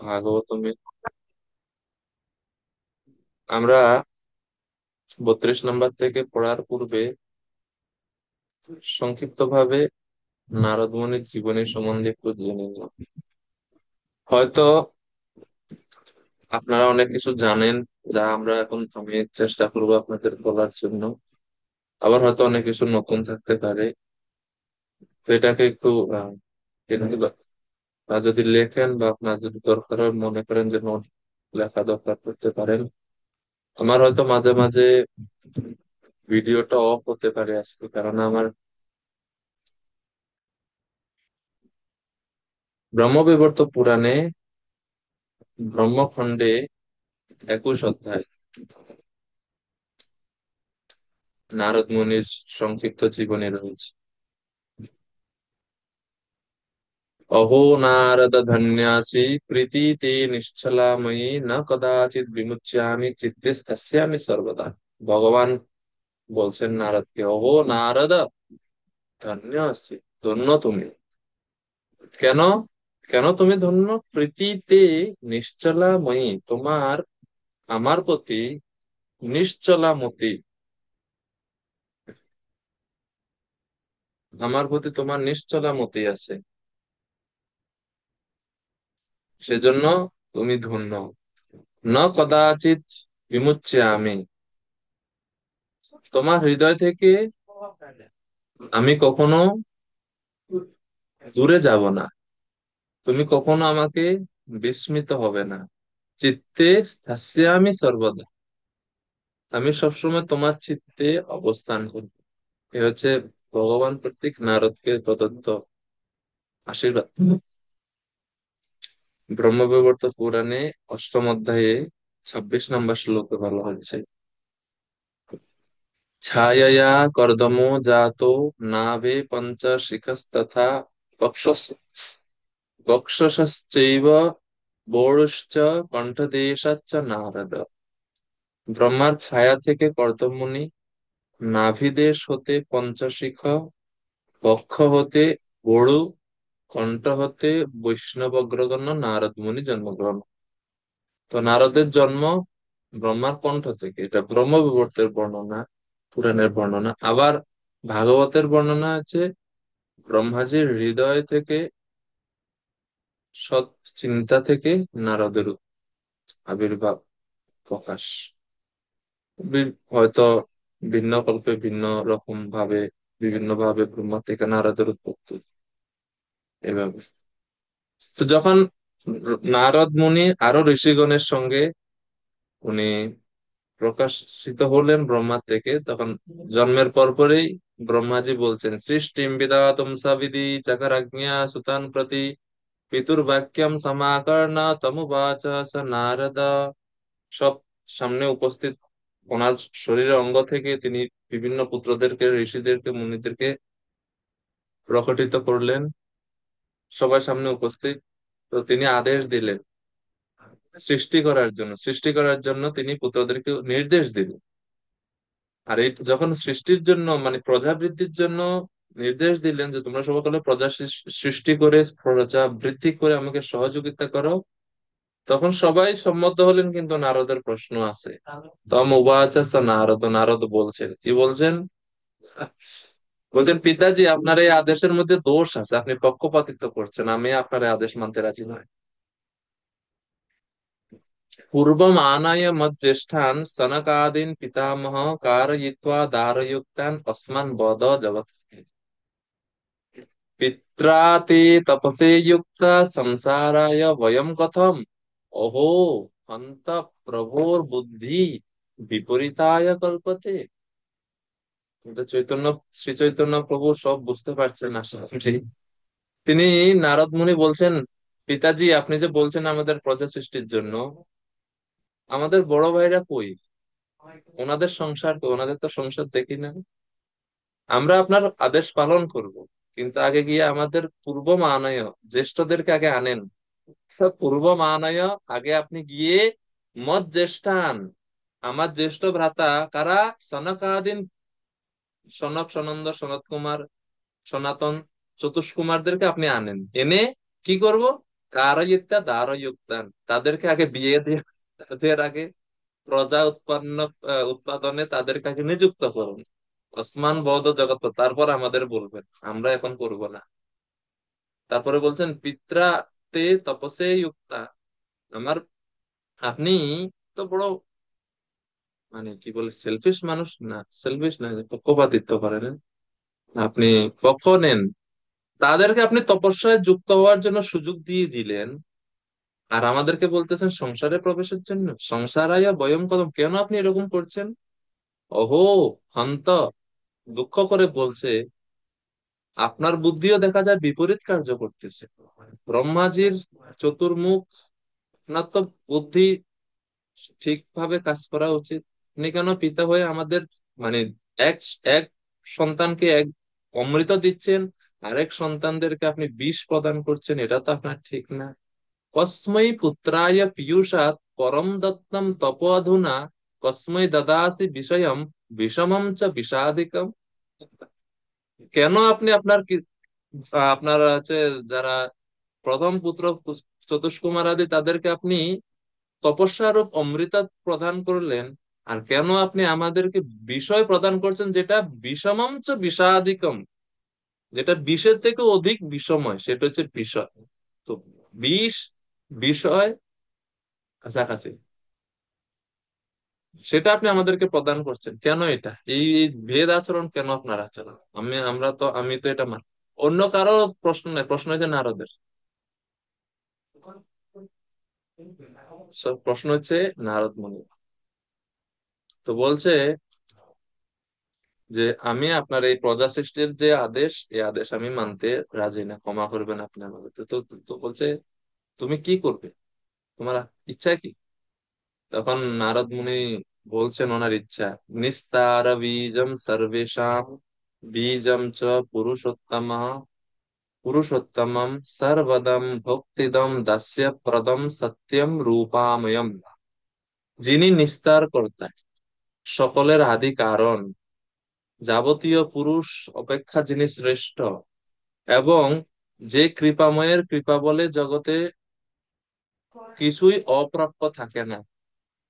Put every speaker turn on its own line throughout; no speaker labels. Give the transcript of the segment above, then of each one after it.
ভাগবতমে আমরা 32 নম্বর থেকে পড়ার পূর্বে সংক্ষিপ্ত ভাবে নারদ মুনির জীবনী সম্বন্ধে একটু জেনে নিই। হয়তো আপনারা অনেক কিছু জানেন, যা আমরা এখন আমি চেষ্টা করবো আপনাদের বলার জন্য। আবার হয়তো অনেক কিছু নতুন থাকতে পারে। তো এটাকে একটু এটাকে যদি লেখেন বা আপনার যদি দরকার হয়, মনে করেন যে নোট লেখা দরকার করতে পারেন। আমার হয়তো মাঝে মাঝে ভিডিওটা অফ হতে পারে আজকে, কারণ আমার ব্রহ্মবিবর্ত পুরাণে ব্রহ্মখণ্ডে 21 অধ্যায় নারদ মুনির সংক্ষিপ্ত জীবনী রয়েছে। অহো নারদ ধন্যাসি প্রীতি তে নিশ্চলাময়ী ন কদাচিৎ বিমুচ্যামি চিত্তে স্থাস্যামি সর্বদা। ভগবান বলছেন নারদকে, অহো নারদ ধন্য আছি, ধন্য তুমি। কেন? কেন তুমি ধন্য? প্রীতিতে নিশ্চলাময়ী, তোমার আমার প্রতি নিশ্চলামতি, আমার প্রতি তোমার নিশ্চলামতি আছে, সেজন্য তুমি ধন্য। ন কদাচিৎ বিমুচ্য আমি, তোমার হৃদয় থেকে আমি কখনো দূরে যাব না, তুমি কখনো আমাকে বিস্মিত হবে না। চিত্তে স্থাস্যামি সর্বদা, আমি সবসময় তোমার চিত্তে অবস্থান করব। এ হচ্ছে ভগবান কর্তৃক নারদকে প্রদত্ত আশীর্বাদ। ব্রহ্মবিবর্ত পুরাণে 8ম অধ্যায়ে 26 নম্বর শ্লোকে বলা হচ্ছে, ছায়য়া কর্দমো জাতো নাভে পঞ্চ শিখস্তথা বক্ষস বক্ষসশ্চৈব বড়শ্চ কণ্ঠদেশাচ্চ নারদ। ব্রহ্মার ছায়া থেকে কর্দমমুনি, নাভিদেশ হতে পঞ্চশিখ, বক্ষ হতে বড়ু, কণ্ঠ হতে বৈষ্ণব অগ্রগণ্য নারদ মুনি জন্মগ্রহণ। তো নারদের জন্ম ব্রহ্মার কণ্ঠ থেকে, এটা ব্রহ্মবিবর্তের বর্ণনা, পুরাণের বর্ণনা। আবার ভাগবতের বর্ণনা আছে ব্রহ্মাজির হৃদয় থেকে, সৎ চিন্তা থেকে নারদের আবির্ভাব, প্রকাশ। হয়তো ভিন্ন কল্পে ভিন্ন রকম ভাবে, বিভিন্ন ভাবে ব্রহ্মা থেকে নারদের উৎপত্তি, এভাবে। তো যখন নারদ মুনি আরো ঋষিগণের সঙ্গে উনি প্রকাশিত হলেন ব্রহ্মার থেকে, তখন জন্মের পরপরেই ব্রহ্মাজি বলছেন, সৃষ্টিম বিধাতুম সবিধি চকরাজ্ঞা সুতান প্রতি পিতুর বাক্যম সমাকর্ণ তমুবাচ স নারদ। সব সামনে উপস্থিত, ওনার শরীরের অঙ্গ থেকে তিনি বিভিন্ন পুত্রদেরকে, ঋষিদেরকে, মুনিদেরকে প্রকটিত করলেন, সবার সামনে উপস্থিত। তো তিনি আদেশ দিলেন সৃষ্টি করার জন্য তিনি পুত্রদেরকে নির্দেশ দিলেন। আর এই যখন সৃষ্টির জন্য মানে প্রজা বৃদ্ধির জন্য নির্দেশ দিলেন যে তোমরা সকলে প্রজা সৃষ্টি করে, প্রজা বৃদ্ধি করে আমাকে সহযোগিতা করো, তখন সবাই সম্মত হলেন, কিন্তু নারদের প্রশ্ন আছে। তম উবাচ নারদ, নারদ বলছেন, কি বলছেন? বলছেন, পিতাজি আপনার এই আদেশের মধ্যে দোষ আছে, আপনি পক্ষপাতিত্ব করছেন, আমি আপনার এই আদেশ মানতে রাজি নই। পূর্বম আনায় মজ্জেষ্ঠান সনকাদীন পিতামহ কারয়িত্বা দারযুক্তান অস্মান বদ জগৎ পিত্রা তে তপসে যুক্তা সংসারায় বয়ম কথম অহো হন্ত প্রভোর বুদ্ধি বিপরীতায় কল্পতে। কিন্তু শ্রী চৈতন্য প্রভু সব বুঝতে পারছেন আশা করি। তিনি নারদ মুনি বলছেন, পিতাজি আপনি যে বলছেন আমাদের প্রজা সৃষ্টির জন্য, আমাদের বড় ভাইরা কই? ওনাদের সংসার কই? ওনাদের তো সংসার দেখি না। আমরা আপনার আদেশ পালন করব, কিন্তু আগে গিয়ে আমাদের পূর্ব মাননীয় জ্যেষ্ঠদেরকে আগে আনেন। পূর্ব মাননীয়, আগে আপনি গিয়ে মত জ্যেষ্ঠান, আমার জ্যেষ্ঠ ভ্রাতা কারা, সনকাদিন, সনক, সনন্দ, সনত কুমার, সনাতন, চতুষ্কুমারদেরকে আপনি আনেন। এনে কি করব? কারয়িত্যা দারয়ুক্তান, তাদেরকে আগে বিয়ে দিয়ে তাদের আগে প্রজা উৎপাদনে তাদেরকে আগে নিযুক্ত করুন। ওসমান বৌদ্ধ জগৎ, তারপর আমাদের বলবেন, আমরা এখন করব না। তারপরে বলছেন পিত্রা তে তপসে ইউক্তা, আমার, আপনি তো বড়, মানে কি বলে, সেলফিশ মানুষ না, সেলফিশ না, পক্ষপাতিত্ব করেন। আপনি পক্ষ নেন, তাদেরকে আপনি তপস্যায় যুক্ত হওয়ার জন্য সুযোগ দিয়ে দিলেন, আর আমাদেরকে বলতেছেন সংসারে প্রবেশের জন্য। সংসারায়া বয়ম কদম, কেন আপনি এরকম করছেন? অহো হন্ত, দুঃখ করে বলছে, আপনার বুদ্ধিও দেখা যায় বিপরীত কার্য করতেছে। ব্রহ্মাজির চতুর্মুখ, আপনার তো বুদ্ধি ঠিকভাবে কাজ করা উচিত। আপনি কেন পিতা হয়ে আমাদের, মানে এক এক সন্তানকে এক অমৃত দিচ্ছেন, আরেক সন্তানদেরকে আপনি বিষ প্রদান করছেন, এটা তো আপনার ঠিক না। কস্মৈ পুত্রায় পীয়ূষাৎ পরম দত্তম তপোধুনা কস্মৈ দদাসি বিষয়ম বিষমম চ বিষাদিকম। কেন আপনি আপনার হচ্ছে যারা প্রথম পুত্র চতুষ্কুমার আদি, তাদেরকে আপনি তপস্যারূপ অমৃত প্রদান করলেন, আর কেন আপনি আমাদেরকে বিষয় প্রদান করছেন যেটা বিষমম চ বিষাদিকম, যেটা বিষের থেকে অধিক বিষময়, সেটা হচ্ছে বিষয়। তো বিষ, বিষয় কাছাকাছি, সেটা আপনি আমাদেরকে প্রদান করছেন কেন? এটা এই ভেদ আচরণ কেন আপনার আচরণ? আমি তো এটা মান, অন্য কারো প্রশ্ন নাই, প্রশ্ন হচ্ছে নারদের। সব প্রশ্ন হচ্ছে নারদ মুনি। তো বলছে যে আমি আপনার এই প্রজা সৃষ্টির যে আদেশ, এই আদেশ আমি মানতে রাজি না, ক্ষমা করবেন আপনি আমাকে। তো বলছে তুমি কি করবে, তোমার ইচ্ছা কি? তখন নারদ মুনি বলছেন ওনার ইচ্ছা, নিস্তার বীজম সর্বেশাম বীজম চ পুরুষোত্তম পুরুষোত্তমম সর্বদম ভক্তিদম দাস্য প্রদম সত্যম রূপাময়ম। যিনি নিস্তার কর্তা, সকলের আদি কারণ, যাবতীয় পুরুষ অপেক্ষা যিনি শ্রেষ্ঠ, এবং যে কৃপাময়ের কৃপা বলে জগতে কিছুই অপ্রাপ্য থাকে না,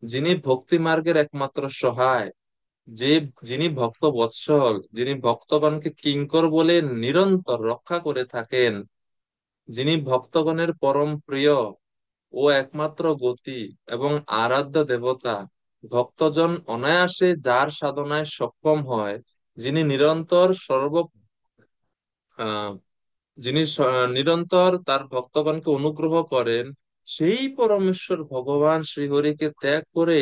যিনি ভক্তি মার্গের একমাত্র সহায়, যে যিনি ভক্ত বৎসল, যিনি ভক্তগণকে কিঙ্কর বলে নিরন্তর রক্ষা করে থাকেন, যিনি ভক্তগণের পরম প্রিয় ও একমাত্র গতি এবং আরাধ্য দেবতা, ভক্তজন অনায়াসে যার সাধনায় সক্ষম হয়, যিনি নিরন্তর আহ নিরন্তর তার ভক্তগণকে অনুগ্রহ করেন, সেই পরমেশ্বর ভগবান শ্রীহরিকে ত্যাগ করে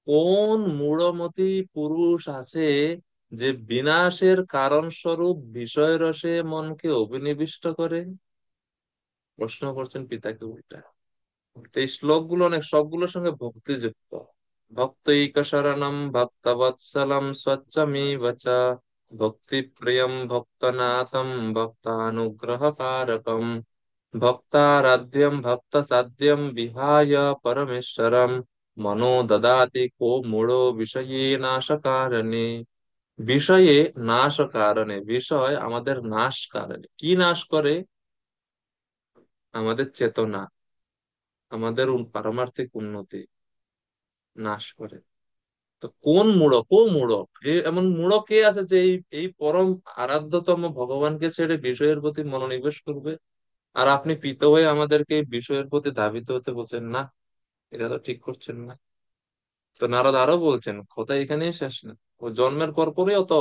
কোন মূঢ়মতি পুরুষ আছে যে বিনাশের কারণ স্বরূপ বিষয় রসে মনকে অভিনিবিষ্ট করে? প্রশ্ন করছেন পিতাকে উল্টা। তো এই শ্লোকগুলো অনেক, সবগুলোর সঙ্গে ভক্তিযুক্ত। ভক্তৈক শরণম ভক্তবৎসলম স্বচ্ছমেব চ ভক্তি প্রিয়ম ভক্তনাথম ভক্তানুগ্রহ কারকম ভক্তারাধ্যম ভক্ত সাধ্যম বিহায় পরমেশ্বরম মনো দদাতি কো মূঢ়ো বিষয়ে নাশ কারণে। বিষয়ে নাশ কারণে, বিষয় আমাদের নাশ কারণে, কি নাশ করে? আমাদের চেতনা, আমাদের পারমার্থিক উন্নতি নাশ করে। তো কোন মূঢ়, এমন মূঢ় কে আছে যে এই এই পরম আরাধ্যতম ভগবানকে ছেড়ে বিষয়ের প্রতি মনোনিবেশ করবে? আর আপনি পিত হয়ে আমাদেরকে এই বিষয়ের প্রতি ধাবিত হতে বলছেন না, এটা তো ঠিক করছেন না। তো নারদ আরো বলছেন, কথা এখানেই শেষ না। ও জন্মের পর পরই অত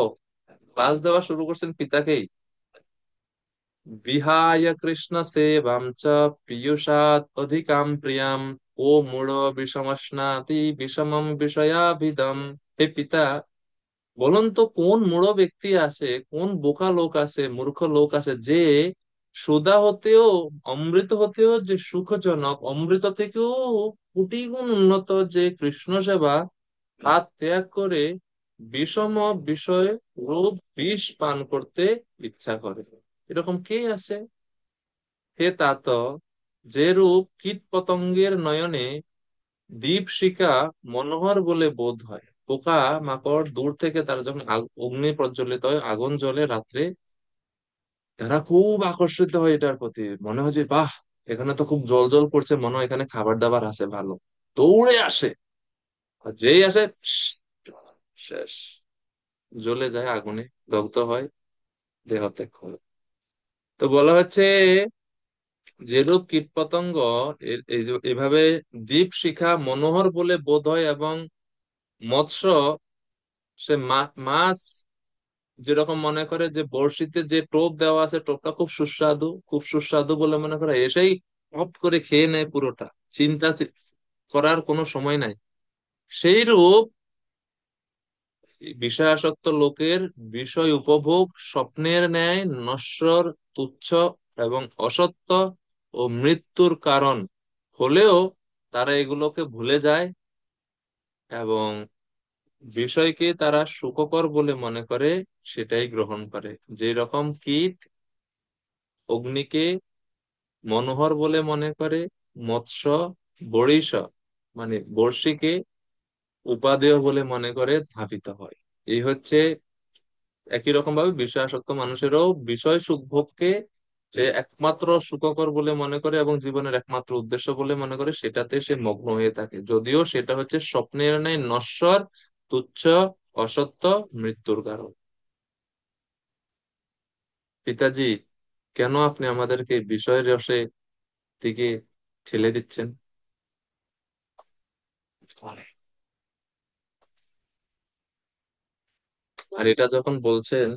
ক্লাস দেওয়া শুরু করছেন পিতাকেই। বিহায় কৃষ্ণ সেবাম চ পীয়ূষাৎ অধিকাম প্রিয়াম ও মূঢ় বিষমস্নাতি বিষমম বিষয়াভিধম। হে পিতা, বলুন তো কোন মূঢ় ব্যক্তি আছে, কোন বোকা লোক আছে, মূর্খ লোক আছে, যে সুধা হতেও, অমৃত হতেও যে সুখজনক, অমৃত থেকেও কোটি গুণ উন্নত যে কৃষ্ণ সেবা, হাত ত্যাগ করে বিষম বিষয় রূপ বিষ পান করতে ইচ্ছা করে? এরকম কে আছে? হে তাত, যে রূপ কীট পতঙ্গের নয়নে দীপশিখা মনোহর বলে বোধ হয়। পোকা মাকড় দূর থেকে তারা যখন অগ্নি প্রজ্বলিত হয়, আগুন জ্বলে রাত্রে, তারা খুব আকর্ষিত হয় এটার প্রতি, মনে হয় যে বাহ, এখানে তো খুব জল জল করছে, মনে হয় এখানে খাবার দাবার আছে ভালো। দৌড়ে আসে, আর যেই আসে শেষ, জ্বলে যায় আগুনে, দগ্ধ হয়, দেহ ত্যাগ করে। তো বলা হচ্ছে, যেরূপ কীটপতঙ্গ এই যে এভাবে দ্বীপ শিখা মনোহর বলে বোধ হয়, এবং মৎস্য সে মাছ যেরকম মনে করে যে বড়শিতে যে টোপ দেওয়া আছে, টোপটা খুব সুস্বাদু, খুব সুস্বাদু বলে মনে করে, এসেই অপ করে খেয়ে নেয় পুরোটা, চিন্তা করার কোনো সময় নাই। সেই রূপ বিষয়াসক্ত লোকের বিষয় উপভোগ স্বপ্নের ন্যায় নশ্বর, তুচ্ছ এবং অসত্য ও মৃত্যুর কারণ হলেও তারা এগুলোকে ভুলে যায়, এবং বিষয়কে তারা সুখকর বলে মনে করে, সেটাই গ্রহণ করে। যে রকম কীট অগ্নিকে মনোহর বলে মনে করে, মৎস্য বড়িশ মানে বড়শিকে উপাদেয় বলে মনে করে ধাবিত হয়। এই হচ্ছে, একই রকম ভাবে বিষয়াসক্ত মানুষেরও বিষয় সুখ ভোগকে যে একমাত্র সুখকর বলে মনে করে এবং জীবনের একমাত্র উদ্দেশ্য বলে মনে করে, সেটাতে সে মগ্ন হয়ে থাকে, যদিও সেটা হচ্ছে স্বপ্নের ন্যায় নশ্বর, তুচ্ছ, অসত্য, মৃত্যুর কারণ। পিতাজি, কেন আপনি আমাদেরকে বিষয়ের রসে দিকে ঠেলে দিচ্ছেন? আর এটা যখন বলছেন,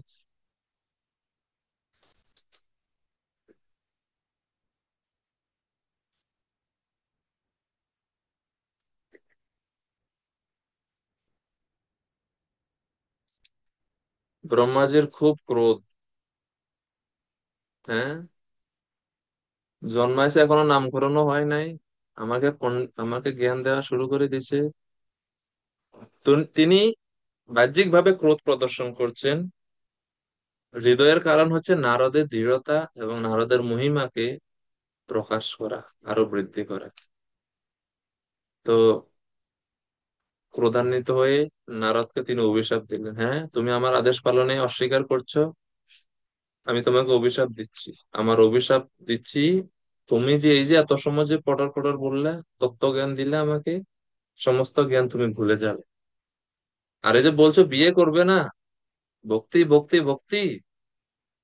ব্রহ্মাজির খুব ক্রোধ। হ্যাঁ, জন্মাইছে, এখনো নামকরণও হয় নাই, আমাকে জ্ঞান দেওয়া শুরু করে দিছে। তিনি বাহ্যিক ভাবে ক্রোধ প্রদর্শন করছেন, হৃদয়ের কারণ হচ্ছে নারদের দৃঢ়তা এবং নারদের মহিমাকে প্রকাশ করা, আরো বৃদ্ধি করা। তো ক্রোধান্বিত হয়ে নারদকে তিনি অভিশাপ দিলেন, হ্যাঁ তুমি আমার আদেশ পালনে অস্বীকার করছো, আমি তোমাকে অভিশাপ দিচ্ছি। আমার অভিশাপ দিচ্ছি, তুমি যে এই যে এত সময় যে পটর পটর বললে, তত্ত্ব জ্ঞান দিলে আমাকে, সমস্ত জ্ঞান তুমি ভুলে যাবে। আর এই যে বলছো বিয়ে করবে না, ভক্তি ভক্তি ভক্তি,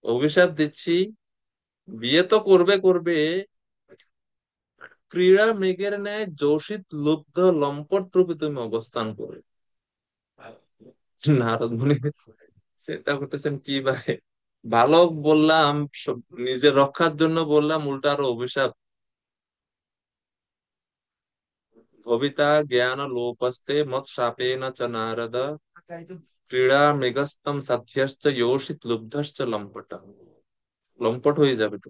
অভিশাপ দিচ্ছি, বিয়ে তো করবে করবে, ক্রীড়া মৃগের ন্যায় যোষিত লুব্ধ লম্পট রূপে তুমি অবস্থান করবে। নারদ মুনি চিন্তা করতেছেন, কি ভাই, ভালো বললাম, নিজের রক্ষার জন্য বললাম, উল্টা আরো অভিশাপ। ভবিতা জ্ঞান লোপস্তে মত শাপেন চ নারদ, ক্রীড়া মৃগস্তম সাধ্যশ্চ যোষিত লুব্ধশ্চ লম্পট। লম্পট হয়ে যাবে তো,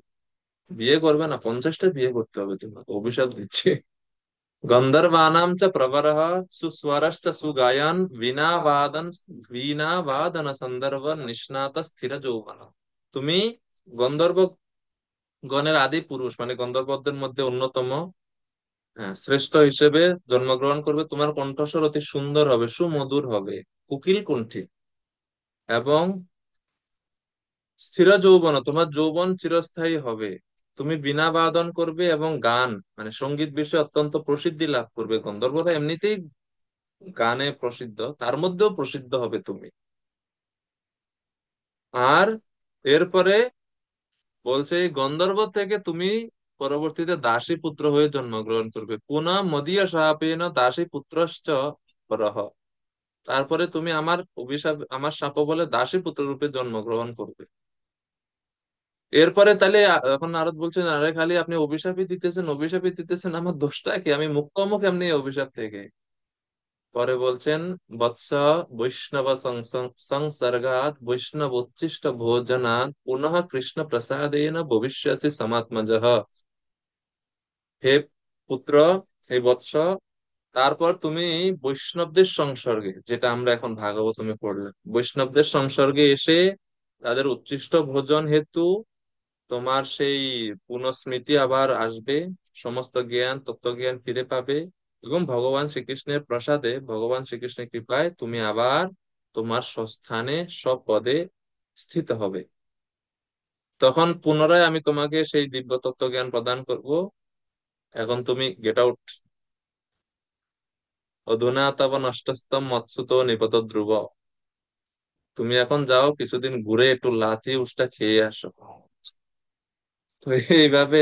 বিয়ে করবে না, 50টা বিয়ে করতে হবে তোমাকে, অভিশাপ দিচ্ছে। গন্ধর্বানাম চ প্রবরঃ সুস্বরশ্চ সুগায়ন বীণা বাদন সন্দর্ভ নিষ্ণাত স্থির যৌবন। তুমি গন্ধর্ব গণের আদি পুরুষ, মানে গন্ধর্বদের মধ্যে অন্যতম, হ্যাঁ, শ্রেষ্ঠ হিসেবে জন্মগ্রহণ করবে। তোমার কণ্ঠস্বর অতি সুন্দর হবে, সুমধুর হবে, কোকিল কণ্ঠী, এবং স্থির যৌবন, তোমার যৌবন চিরস্থায়ী হবে। তুমি বীণা বাদন করবে এবং গান মানে সঙ্গীত বিষয়ে অত্যন্ত প্রসিদ্ধি লাভ করবে। গন্ধর্বরা এমনিতেই গানে প্রসিদ্ধ, তার মধ্যেও প্রসিদ্ধ হবে তুমি। আর এরপরে বলছে, এই গন্ধর্ব থেকে তুমি পরবর্তীতে দাসী পুত্র হয়ে জন্মগ্রহণ করবে। পুনঃ মদীয় শাপেন দাসী পুত্রশ্চ পরঃ। তারপরে তুমি আমার অভিশাপ, আমার শাপ বলে দাসী পুত্র রূপে জন্মগ্রহণ করবে। এরপরে তাহলে এখন নারদ বলছেন, আরে খালি আপনি অভিশাপই দিতেছেন, অভিশাপই দিতেছেন, আমার দোষটা কি, আমি মুক্ত হবো কেমনি এই অভিশাপ থেকে? পরে বলছেন, বৎস বৈষ্ণব সংসর্গাৎ বৈষ্ণব উচ্ছিষ্ট ভোজনাৎ পুনঃ কৃষ্ণ প্রসাদেন ভবিষ্যসি সমাত্মজঃ। হে পুত্র, হে বৎস, তারপর তুমি বৈষ্ণবদের সংসর্গে, যেটা আমরা এখন ভাগবতমে পড়লাম, বৈষ্ণবদের সংসর্গে এসে তাদের উচ্ছিষ্ট ভোজন হেতু তোমার সেই পুনঃস্মৃতি আবার আসবে, সমস্ত জ্ঞান তত্ত্বজ্ঞান ফিরে পাবে, এবং ভগবান শ্রীকৃষ্ণের প্রসাদে, ভগবান শ্রীকৃষ্ণের কৃপায় তুমি আবার তোমার স্বস্থানে স্বপদে স্থিত হবে। তখন পুনরায় আমি তোমাকে সেই দিব্য তত্ত্ব জ্ঞান প্রদান করব। এখন তুমি গেট আউট। অধুনা তব নষ্টস্তম মৎসুত নিপত ধ্রুব। তুমি এখন যাও, কিছুদিন ঘুরে একটু লাথি উষ্টা খেয়ে আসো। তো এইভাবে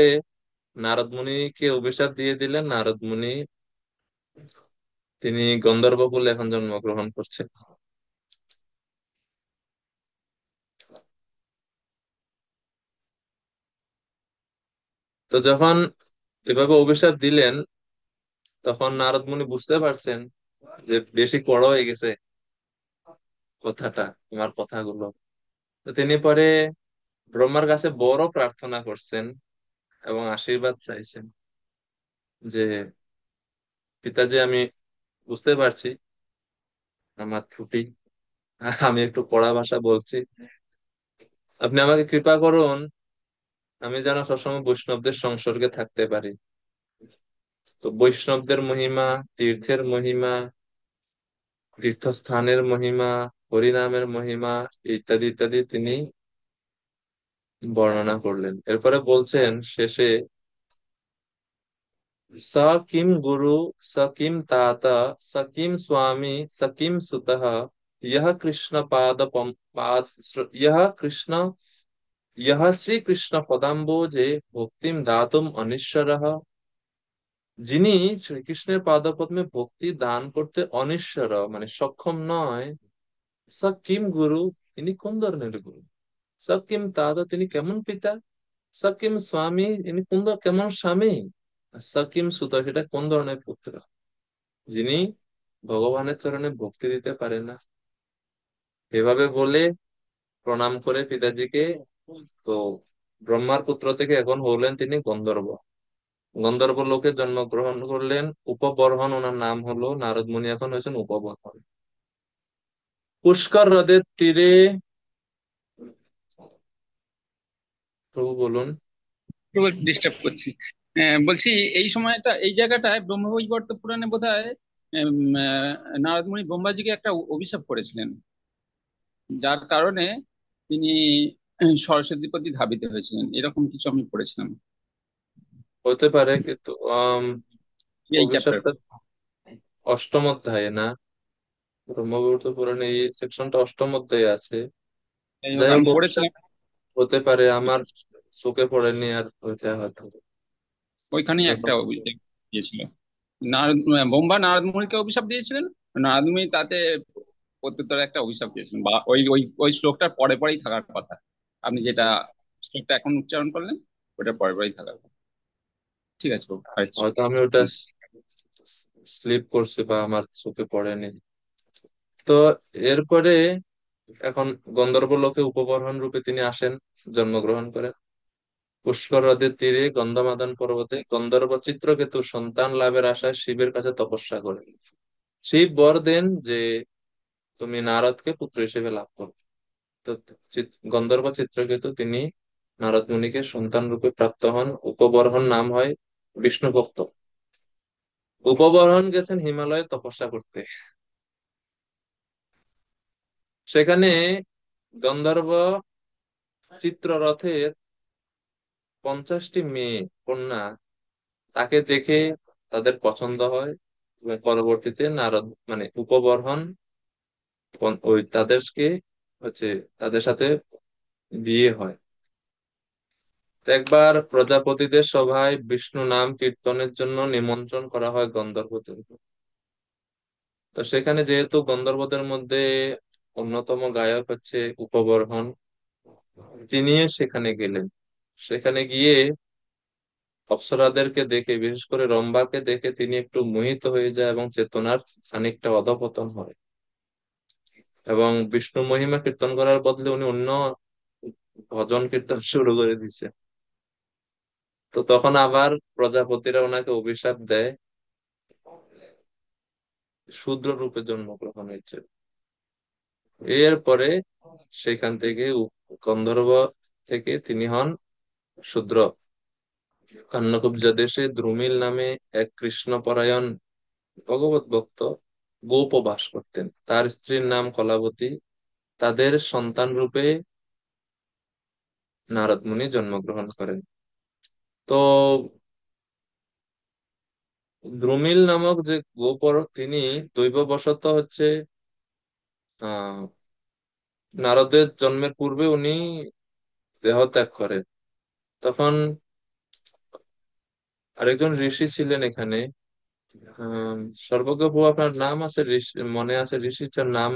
নারদ মুনিকে অভিশাপ দিয়ে দিলেন। নারদ মুনি তিনি গন্ধর্বকুলে এখন জন্মগ্রহণ করছেন। তো যখন এভাবে অভিশাপ দিলেন, তখন নারদ মুনি বুঝতে পারছেন যে বেশি কড়া হয়ে গেছে কথাটা, আমার কথাগুলো। তো তিনি পরে ব্রহ্মার কাছে বড় প্রার্থনা করছেন এবং আশীর্বাদ চাইছেন যে, পিতাজি, আমি বুঝতে পারছি আমার ত্রুটি, আমি একটু কড়া ভাষা বলছি, আপনি আমাকে কৃপা করুন, আমি যেন সবসময় বৈষ্ণবদের সংসর্গে থাকতে পারি। তো বৈষ্ণবদের মহিমা, তীর্থের মহিমা, তীর্থস্থানের মহিমা, হরিনামের মহিমা ইত্যাদি ইত্যাদি তিনি বর্ণনা করলেন। এরপরে বলছেন শেষে, स किं गुरु, स किं तात, स किं स्वामी, स किं सुतः, यह कृष्ण यह कृष्ण, यह श्री कृष्ण पदाम्बोजे भक्तिम दातुम अनिश्वरः। যিনি শ্রীকৃষ্ণের পাদপদ্মে ভক্তি দান করতে অনিশ্বর, মানে সক্ষম নয়। স কিম গুরু, তিনি কোন ধরনের গুরু? স কিম তাতা, তিনি কেমন পিতা? স কিম স্বামী, তিনি কেমন স্বামী? আর স কিম সুত, সেটা কোন ধরনের পুত্র, যিনি ভগবানের চরণে ভক্তি দিতে পারে না? এভাবে বলে প্রণাম করে পিতাজিকে, তো ব্রহ্মার পুত্র থেকে এখন হলেন তিনি গন্ধর্ব। গন্ধর্ব লোকে জন্মগ্রহণ করলেন। উপবর্হন ওনার নাম হলো, নারদ মুনি এখন হয়েছেন উপবর্হন। পুষ্কর হ্রদের তীরে, প্রভু বলুন।
ডিস্টার্ব করছি। বলছি, এই সময়টা এই জায়গাটায় ব্রহ্মবৈবর্ত পুরাণে বোধহয় নারদ মুনি ব্রহ্মাজিকে একটা অভিশাপ করেছিলেন, যার কারণে তিনি সরস্বতীর প্রতি ধাবিত হয়েছিলেন, এরকম কিছু আমি পড়েছিলাম
হতে পারে, কিন্তু
এই চ্যাপ্টার।
অভিশপ্ত অষ্টম অধ্যায়ে না, ব্রহ্মপুত্র পুরাণে এই সেকশনটা অষ্টম অধ্যায়ে আছে। যাই
আমি
হোক, অভিশাপ
পড়েছিলাম,
হতে পারে, আমার চোখে পড়েনি আর ওইটা হয়তো।
ওইখানেই একটা
যখন
অভিশাপ দিয়েছিল। নারদ ব্রহ্মা নারদ মুনিকে অভিশাপ দিয়েছিলেন, নারদ মুনি তাতে প্রত্যুত্তরে একটা অভিশাপ দিয়েছিলেন, বা ওই ওই ওই শ্লোকটার পরে পরেই থাকার কথা। আপনি যেটা শ্লোকটা এখন উচ্চারণ করলেন, ওটার পরে পরেই থাকার কথা। ঠিক আছে বাবু, হরে কৃষ্ণ।
হয়তো আমি ওটা স্লিপ করছি বা আমার চোখে পড়েনি। তো এরপরে এখন গন্ধর্ব লোকে উপবর্হন রূপে তিনি আসেন, জন্মগ্রহণ করেন। পুষ্কর হ্রদের তীরে গন্ধমাদন পর্বতে গন্ধর্ব চিত্রকেতু সন্তান লাভের আশায় শিবের কাছে তপস্যা করেন। শিব বর দেন যে তুমি নারদকে পুত্র হিসেবে লাভ করো। তো গন্ধর্ব চিত্রকেতু তিনি নারদ মুনিকে সন্তান রূপে প্রাপ্ত হন। উপবর্হন নাম হয় বিষ্ণু ভক্ত। উপবর্হন গেছেন হিমালয়ে তপস্যা করতে। সেখানে গন্ধর্ব চিত্ররথের 50টি মেয়ে কন্যা তাকে দেখে তাদের পছন্দ হয়, এবং পরবর্তীতে নারদ মানে উপবর্হন ওই তাদেরকে হচ্ছে তাদের সাথে বিয়ে হয়। তো একবার প্রজাপতিদের সভায় বিষ্ণু নাম কীর্তনের জন্য নিমন্ত্রণ করা হয় গন্ধর্বদের। তো সেখানে যেহেতু গন্ধর্বদের মধ্যে অন্যতম গায়ক হচ্ছে উপবর্হন, তিনিও সেখানে গেলেন। সেখানে গিয়ে অপ্সরাদেরকে দেখে, বিশেষ করে রম্ভাকে দেখে তিনি একটু মোহিত হয়ে যায় এবং চেতনার খানিকটা অধঃপতন হয়। এবং বিষ্ণু মহিমা কীর্তন করার বদলে উনি অন্য ভজন কীর্তন শুরু করে দিছে। তো তখন আবার প্রজাপতিরা ওনাকে অভিশাপ দেয় শূদ্র রূপে জন্মগ্রহণের জন্য। এরপরে সেখান থেকে গন্ধর্ব থেকে তিনি হন শূদ্র। কান্নকুব্জ দেশে দ্রুমিল নামে এক কৃষ্ণপরায়ণ ভগবত ভক্ত গোপ বাস করতেন। তার স্ত্রীর নাম কলাবতী। তাদের সন্তান রূপে নারদ মুনি জন্মগ্রহণ করেন। তো দ্রুমিল নামক যে গোপর, তিনি দৈববশত হচ্ছে আহ নারদের জন্মের পূর্বে উনি দেহ ত্যাগ করেন। তখন আরেকজন ঋষি ছিলেন এখানে, আহ সর্বজ্ঞ প্রভু, আপনার নাম আছে ঋষি, মনে আছে ঋষির নাম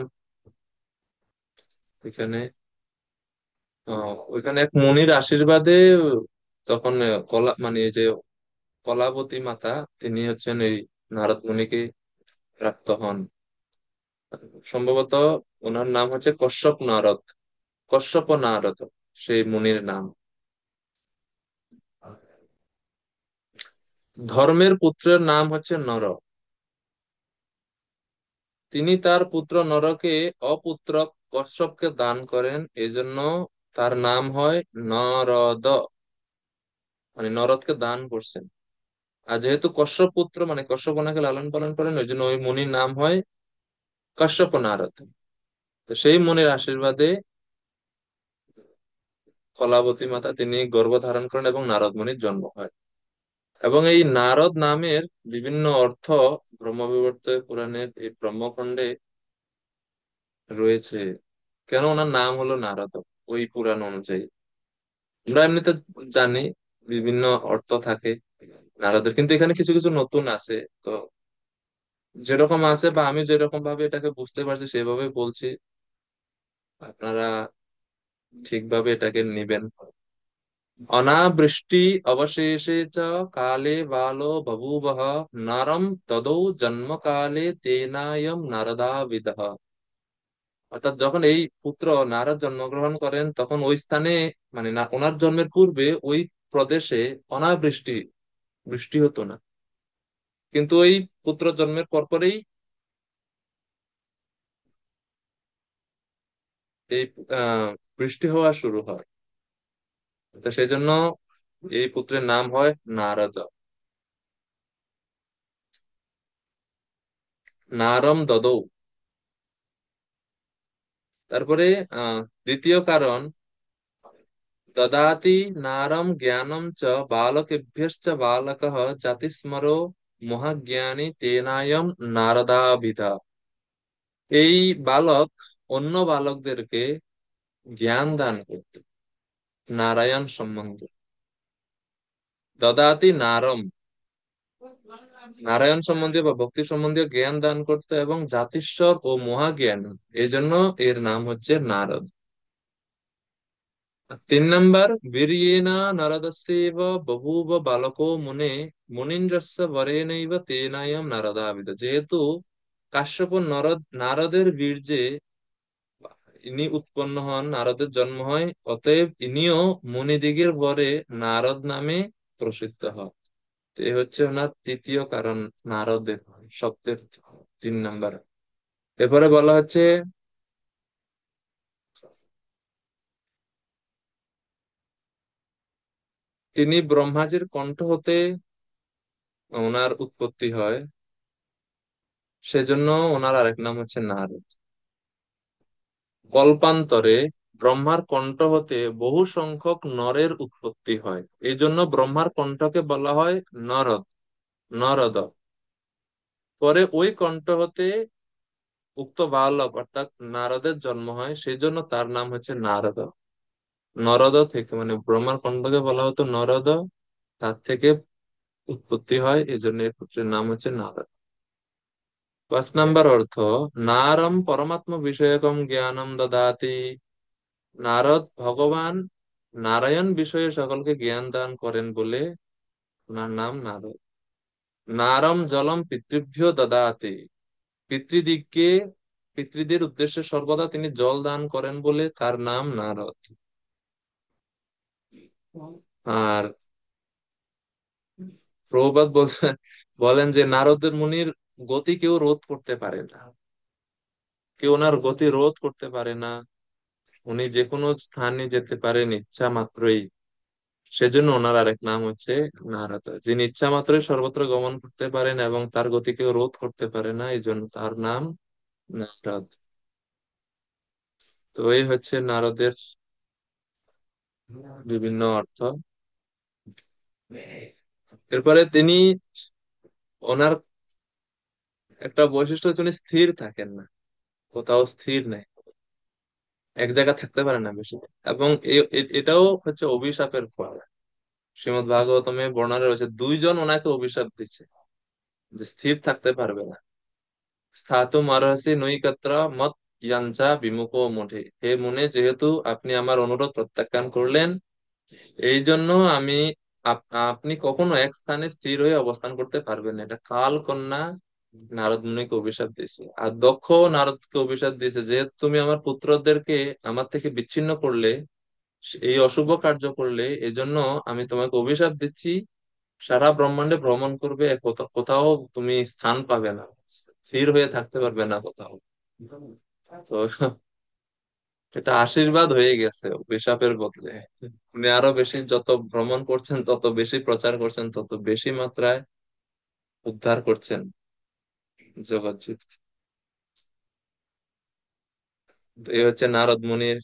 এখানে? ওইখানে এক মুনির আশীর্বাদে তখন কলা মানে এই যে কলাবতী মাতা, তিনি হচ্ছেন এই নারদ মুনিকে প্রাপ্ত হন। সম্ভবত ওনার নাম হচ্ছে কশ্যপ নারদ, কশ্যপ নারদ সেই মুনির নাম। ধর্মের পুত্রের নাম হচ্ছে নর। তিনি তার পুত্র নরকে অপুত্র কশ্যপকে দান করেন, এজন্য তার নাম হয় নরদ, মানে নরদকে দান করছেন। আর যেহেতু কশ্যপ পুত্র, মানে কশ্যপ ওনাকে লালন পালন করেন, ওই জন্য ওই মুনির নাম হয় কশ্যপ নারদ। তো সেই মুনির আশীর্বাদে কলাবতী মাতা তিনি গর্ভ ধারণ করেন এবং নারদ মুনির জন্ম হয়। এবং এই নারদ নামের বিভিন্ন অর্থ ব্রহ্মবিবর্ত পুরাণের এই ব্রহ্মখণ্ডে রয়েছে। কেন ওনার নাম হলো নারদ ওই পুরাণ অনুযায়ী? আমরা এমনিতে জানি বিভিন্ন অর্থ থাকে নারদের, কিন্তু এখানে কিছু কিছু নতুন আছে। তো যেরকম আছে বা আমি যেরকম ভাবে এটাকে বুঝতে পারছি সেভাবে বলছি, আপনারা ঠিকভাবে এটাকে নিবেন। অনাবৃষ্টি অবশেষে চ কালে বালো বভূবঃ নরম তদৌ জন্ম কালে তেনায়ম নারদাবিদঃ। অর্থাৎ যখন এই পুত্র নারদ জন্মগ্রহণ করেন, তখন ওই স্থানে, মানে না, ওনার জন্মের পূর্বে ওই প্রদেশে অনাবৃষ্টি, বৃষ্টি হতো না। কিন্তু ওই পুত্র জন্মের পরপরেই এই আহ বৃষ্টি হওয়া শুরু হয়। তো সেই জন্য এই পুত্রের নাম হয় নারদ, নারম দদৌ। তারপরে দ্বিতীয় কারণ, দদাতি নারম জ্ঞানম চ বালকেভ্যশ্চ বালকঃ জাতিস্মরো মহাজ্ঞানী তেনায়ম নারদাভিধা। এই বালক অন্য বালকদেরকে জ্ঞান দান করত নারায়ণ সম্বন্ধে। দদাতি নারম, নারায়ণ সম্বন্ধীয় বা ভক্তি সম্বন্ধীয় জ্ঞান দান করতে এবং জাতিস্বর ও মহাজ্ঞান, এই জন্য এর নাম হচ্ছে নারদ। আর তিন নাম্বার, বীর্যেনা নারদস্যেব বভূব বালকো মুনে মুনীন্দ্রস্য বরেণৈব তেনায়ম নারদাবিদ। যেহেতু কাশ্যপ নারদের বীর্যে ইনি উৎপন্ন হন, নারদের জন্ম হয়, অতএব ইনিও মুনিদিগের বরে নারদ নামে প্রসিদ্ধ হন। তো এই হচ্ছে ওনার তৃতীয় কারণ, নারদের শব্দের 3 নাম্বার। এরপরে বলা হচ্ছে তিনি ব্রহ্মাজির কণ্ঠ হতে ওনার উৎপত্তি হয়, সেজন্য ওনার আরেক নাম হচ্ছে নারদ। কল্পান্তরে ব্রহ্মার কণ্ঠ হতে বহু সংখ্যক নরের উৎপত্তি হয়, এই জন্য ব্রহ্মার কণ্ঠকে বলা হয় নরদ, নরদ। পরে ওই কণ্ঠ হতে উক্ত বালক অর্থাৎ নারদের জন্ম হয়, সেই জন্য তার নাম হচ্ছে নারদ। নরদ থেকে, মানে ব্রহ্মার কণ্ঠকে বলা হতো নরদ, তার থেকে উৎপত্তি হয়, এই জন্য এই পুত্রের নাম হচ্ছে নারদ। 5 নাম্বার অর্থ, নারম পরমাত্ম বিষয়কম জ্ঞানম দদাতি। নারদ ভগবান নারায়ণ বিষয়ে সকলকে জ্ঞান দান করেন বলে ওনার নাম নারদ। নারম জলম পিতৃভ্য দদাতি। পিতৃদিগকে, পিতৃদের উদ্দেশ্যে সর্বদা তিনি জল দান করেন বলে তার নাম নারদ। আর প্রভুপাদ বলছেন, বলেন যে নারদের মুনির গতি কেউ রোধ করতে পারে না, কেউ ওনার গতি রোধ করতে পারে না। উনি যে কোনো স্থানে যেতে পারেন ইচ্ছা মাত্রই। সেজন্য ওনার আরেক নাম হচ্ছে নারদ, যিনি ইচ্ছা মাত্রই সর্বত্র গমন করতে পারেন এবং তার গতি কেউ রোধ করতে পারে না, এই জন্য তার নাম নারদ। তো এই হচ্ছে নারদের বিভিন্ন অর্থ। এরপরে তিনি, ওনার একটা বৈশিষ্ট্য হচ্ছে উনি স্থির থাকেন না, কোথাও স্থির নেই, এক জায়গায় থাকতে পারে না বেশি। এবং এটাও হচ্ছে অভিশাপের ফল। শ্রীমদ্ ভাগবতমে বর্ণনা রয়েছে, দুইজন ওনাকে অভিশাপ দিচ্ছে যে স্থির থাকতে পারবে না। স্থাতুম আরহসি নৈকত্র মত ইয়াঞ্চা বিমুখো মঠে, হে মুনে, যেহেতু আপনি আমার অনুরোধ প্রত্যাখ্যান করলেন, এই জন্য আমি আপনি কখনো এক স্থানে স্থির হয়ে অবস্থান করতে পারবেন না। এটা কাল কন্যা নারদ মুনিকে অভিশাপ দিয়েছে। আর দক্ষ নারদকে অভিশাপ দিয়েছে, যেহেতু তুমি আমার পুত্রদেরকে আমার থেকে বিচ্ছিন্ন করলে, এই অশুভ কার্য করলে, এজন্য আমি তোমাকে অভিশাপ দিচ্ছি, সারা ব্রহ্মাণ্ডে ভ্রমণ করবে, কোথাও তুমি স্থান পাবে না, স্থির হয়ে থাকতে পারবে না কোথাও। তো এটা আশীর্বাদ হয়ে গেছে অভিশাপের বদলে। উনি আরো বেশি যত ভ্রমণ করছেন, তত বেশি প্রচার করছেন, তত বেশি মাত্রায় উদ্ধার করছেন জগৎ। এই হচ্ছে নারদ মুনির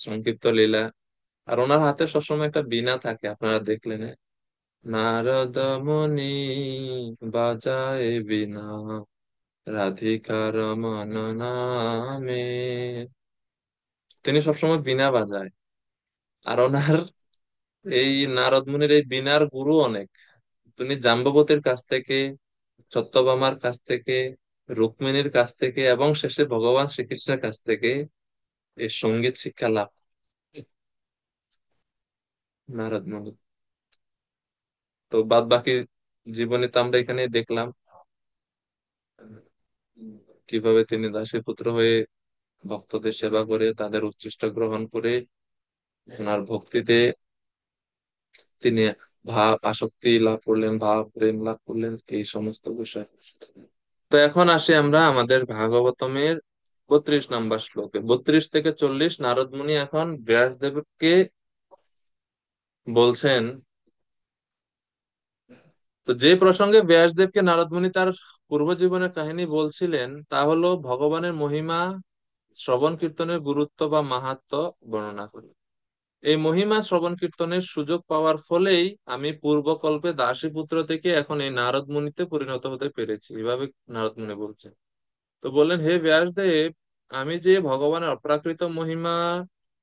সংক্ষিপ্ত লীলা। আর ওনার হাতে সবসময় একটা বীণা থাকে, আপনারা দেখলেন। নারদ মুনি বাজায় বীণা রাধিকার মন নামে। তিনি সবসময় বীণা বাজায়। আর ওনার এই নারদ মুনির এই বীণার গুরু অনেক। তিনি জাম্ববতীর কাছ থেকে, সত্যভামার কাছ থেকে, রুক্মিণীর কাছ থেকে, এবং শেষে ভগবান শ্রীকৃষ্ণের কাছ থেকে এই সঙ্গীত শিক্ষা লাভ নারদ মুনি। তো বাদ বাকি জীবনে তো আমরা এখানে দেখলাম কিভাবে তিনি দাসীপুত্র হয়ে ভক্তদের সেবা করে, তাদের উচ্ছিষ্ট গ্রহণ করে, ওনার ভক্তিতে তিনি ভাব আসক্তি লাভ করলেন, ভাব প্রেম লাভ করলেন, এই সমস্ত বিষয়। তো এখন আসি আমরা আমাদের ভাগবতমের 32 নম্বর শ্লোকে। 32 থেকে 40 নারদ মুনি এখন ব্যাসদেবকে বলছেন। তো যে প্রসঙ্গে ব্যাসদেবকে নারদ মুনি তার পূর্বজীবনের কাহিনী বলছিলেন, তা হলো ভগবানের মহিমা, শ্রবণ কীর্তনের গুরুত্ব বা মাহাত্ম্য বর্ণনা করি। এই মহিমা শ্রবণ কীর্তনের সুযোগ পাওয়ার ফলেই আমি পূর্বকল্পে দাসীপুত্র থেকে এখন এই নারদ মুনিতে পরিণত হতে পেরেছি, এভাবে নারদ মুনি বলছেন। তো বললেন, হে ব্যাসদেব, আমি যে ভগবানের অপ্রাকৃত মহিমা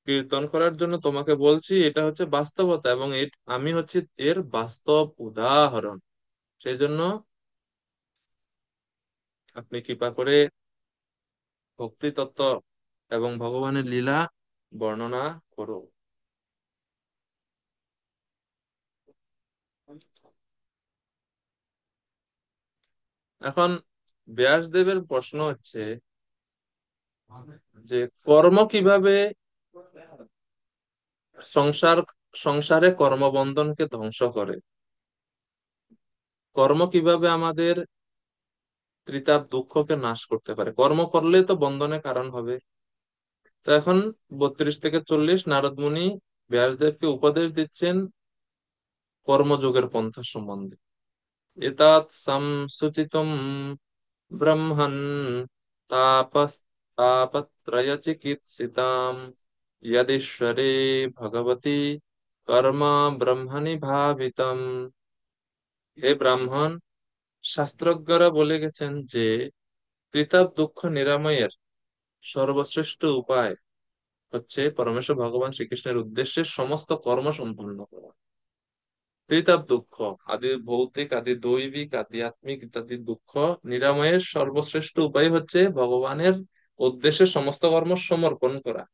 কীর্তন করার জন্য তোমাকে বলছি, এটা হচ্ছে বাস্তবতা, এবং আমি হচ্ছি এর বাস্তব উদাহরণ। সেই জন্য আপনি কৃপা করে ভক্তি তত্ত্ব এবং ভগবানের লীলা বর্ণনা করো। এখন ব্যাসদেবের প্রশ্ন হচ্ছে যে কর্ম কিভাবে সংসার সংসারে কর্মবন্ধনকে ধ্বংস করে, কর্ম কিভাবে আমাদের ত্রিতাপ দুঃখকে নাশ করতে পারে, কর্ম করলে তো বন্ধনের কারণ হবে। তো এখন 32 থেকে 40 নারদ মুনি ব্যাসদেবকে উপদেশ দিচ্ছেন কর্মযোগের পন্থা সম্বন্ধে। এতাৎ সংসুচিতম ব্রহ্মन् তাপত্রয় চিকিৎসিতাম যদীশ্বরে ভগবতি কর্ম ব্রহ্মণি ভাবিতম। হে ব্রাহ্মণ, শাস্ত্রজ্ঞরা বলে গেছেন যে ত্রিতাপ দুঃখ নিরাময়ের সর্বশ্রেষ্ঠ উপায় হচ্ছে পরমেশ্বর ভগবান শ্রীকৃষ্ণের উদ্দেশ্যে সমস্ত কর্ম সম্পন্ন করা। ত্রিতাপ দুঃখ, আদি ভৌতিক, আদি দৈবিক, আধ্যাত্মিক ইত্যাদি দুঃখ নিরাময়ের সর্বশ্রেষ্ঠ উপায় হচ্ছে ভগবানের উদ্দেশ্যে সমস্ত কর্ম সমর্পণ করা,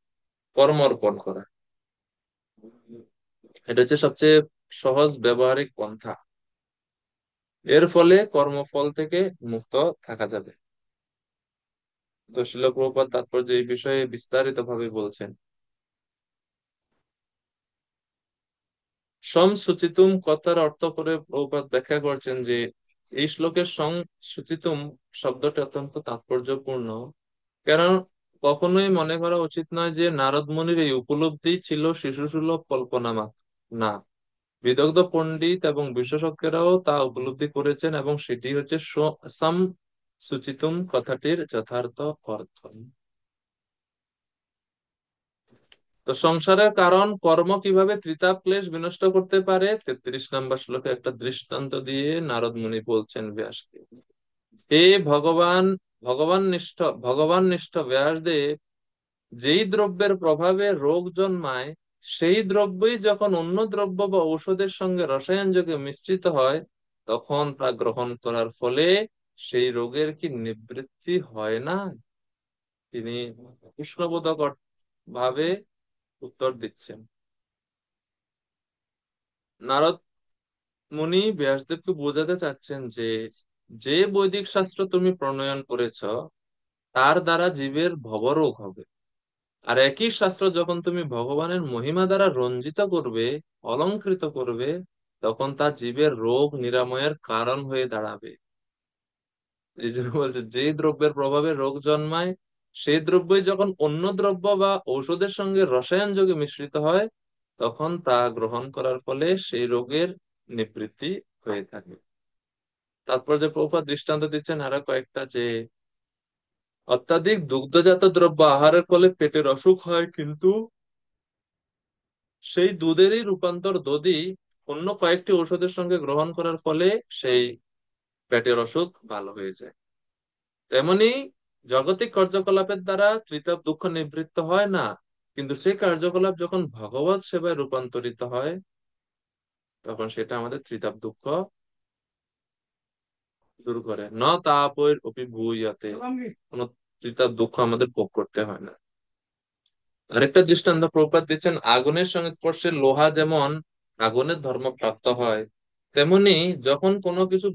কর্মর্পণ করা। এটা হচ্ছে সবচেয়ে সহজ ব্যবহারিক পন্থা। এর ফলে কর্মফল থেকে মুক্ত থাকা যাবে। তো শিল প্রভুপাদ তাৎপর্য এই বিষয়ে বিস্তারিত ভাবে বলছেন। সংসুচিতুম কথার অর্থ করে প্রভুপাদ ব্যাখ্যা করছেন যে এই শ্লোকের সংসুচিতুম শব্দটি অত্যন্ত তাৎপর্যপূর্ণ। কারণ কখনোই মনে করা উচিত নয় যে নারদ মুনির এই উপলব্ধি ছিল শিশুসুলভ কল্পনা মাত্র। না, বিদগ্ধ পণ্ডিত এবং বিশেষজ্ঞরাও তা উপলব্ধি করেছেন, এবং সেটি হচ্ছে সম সুচিতুম কথাটির যথার্থ অর্থ। তো সংসারের কারণ কর্ম কিভাবে ত্রিতাপ ক্লেশ বিনষ্ট করতে পারে, 33 নম্বর শ্লোকে একটা দৃষ্টান্ত দিয়ে নারদ মুনি বলছেন ব্যাসকে। হে ভগবান, ভগবান নিষ্ঠ ব্যাসদেব, যেই দ্রব্যের প্রভাবে রোগ জন্মায়, সেই দ্রব্যই যখন অন্য দ্রব্য বা ঔষধের সঙ্গে রসায়ন যোগে মিশ্রিত হয়, তখন তা গ্রহণ করার ফলে সেই রোগের কি নিবৃত্তি হয় না? তিনি প্রশ্নবোধক ভাবে উত্তর দিচ্ছেন। নারদ মুনি ব্যাসদেবকে বোঝাতে চাচ্ছেন যে, যে বৈদিক শাস্ত্র তুমি প্রণয়ন করেছ, তার দ্বারা জীবের ভবরোগ হবে। আর একই শাস্ত্র যখন তুমি ভগবানের মহিমা দ্বারা রঞ্জিত করবে, অলংকৃত করবে, তখন তা জীবের রোগ নিরাময়ের কারণ হয়ে দাঁড়াবে। এই জন্য বলছে, যে দ্রব্যের প্রভাবে রোগ জন্মায়, সেই দ্রব্যই যখন অন্য দ্রব্য বা ঔষধের সঙ্গে রসায়ন যোগে মিশ্রিত হয়, তখন তা গ্রহণ করার ফলে সেই রোগের নিবৃত্তি হয়ে থাকে। তারপর যে প্রভুপাদ দৃষ্টান্ত দিচ্ছেন আরো কয়েকটা, যে অত্যাধিক দুগ্ধজাত দ্রব্য আহারের ফলে পেটের অসুখ হয়, কিন্তু সেই দুধেরই রূপান্তর দধি অন্য কয়েকটি ঔষধের সঙ্গে গ্রহণ করার ফলে সেই পেটের অসুখ ভালো হয়ে যায়। তেমনি জাগতিক কার্যকলাপের দ্বারা ত্রিতাপ দুঃখ নিবৃত্ত হয় না, কিন্তু সেই কার্যকলাপ যখন ভগবত সেবায় রূপান্তরিত হয়, তখন সেটা আমাদের ত্রিতাপ দুঃখ দূর করে। ন তাপৈর অপি ভূয়তে, কোনো ত্রিতাপ দুঃখ আমাদের ভোগ করতে হয় না। আরেকটা দৃষ্টান্ত প্রপাত দিচ্ছেন, আগুনের সংস্পর্শে লোহা যেমন আগুনের ধর্ম প্রাপ্ত হয়, তেমনি যখন কোনো কিছু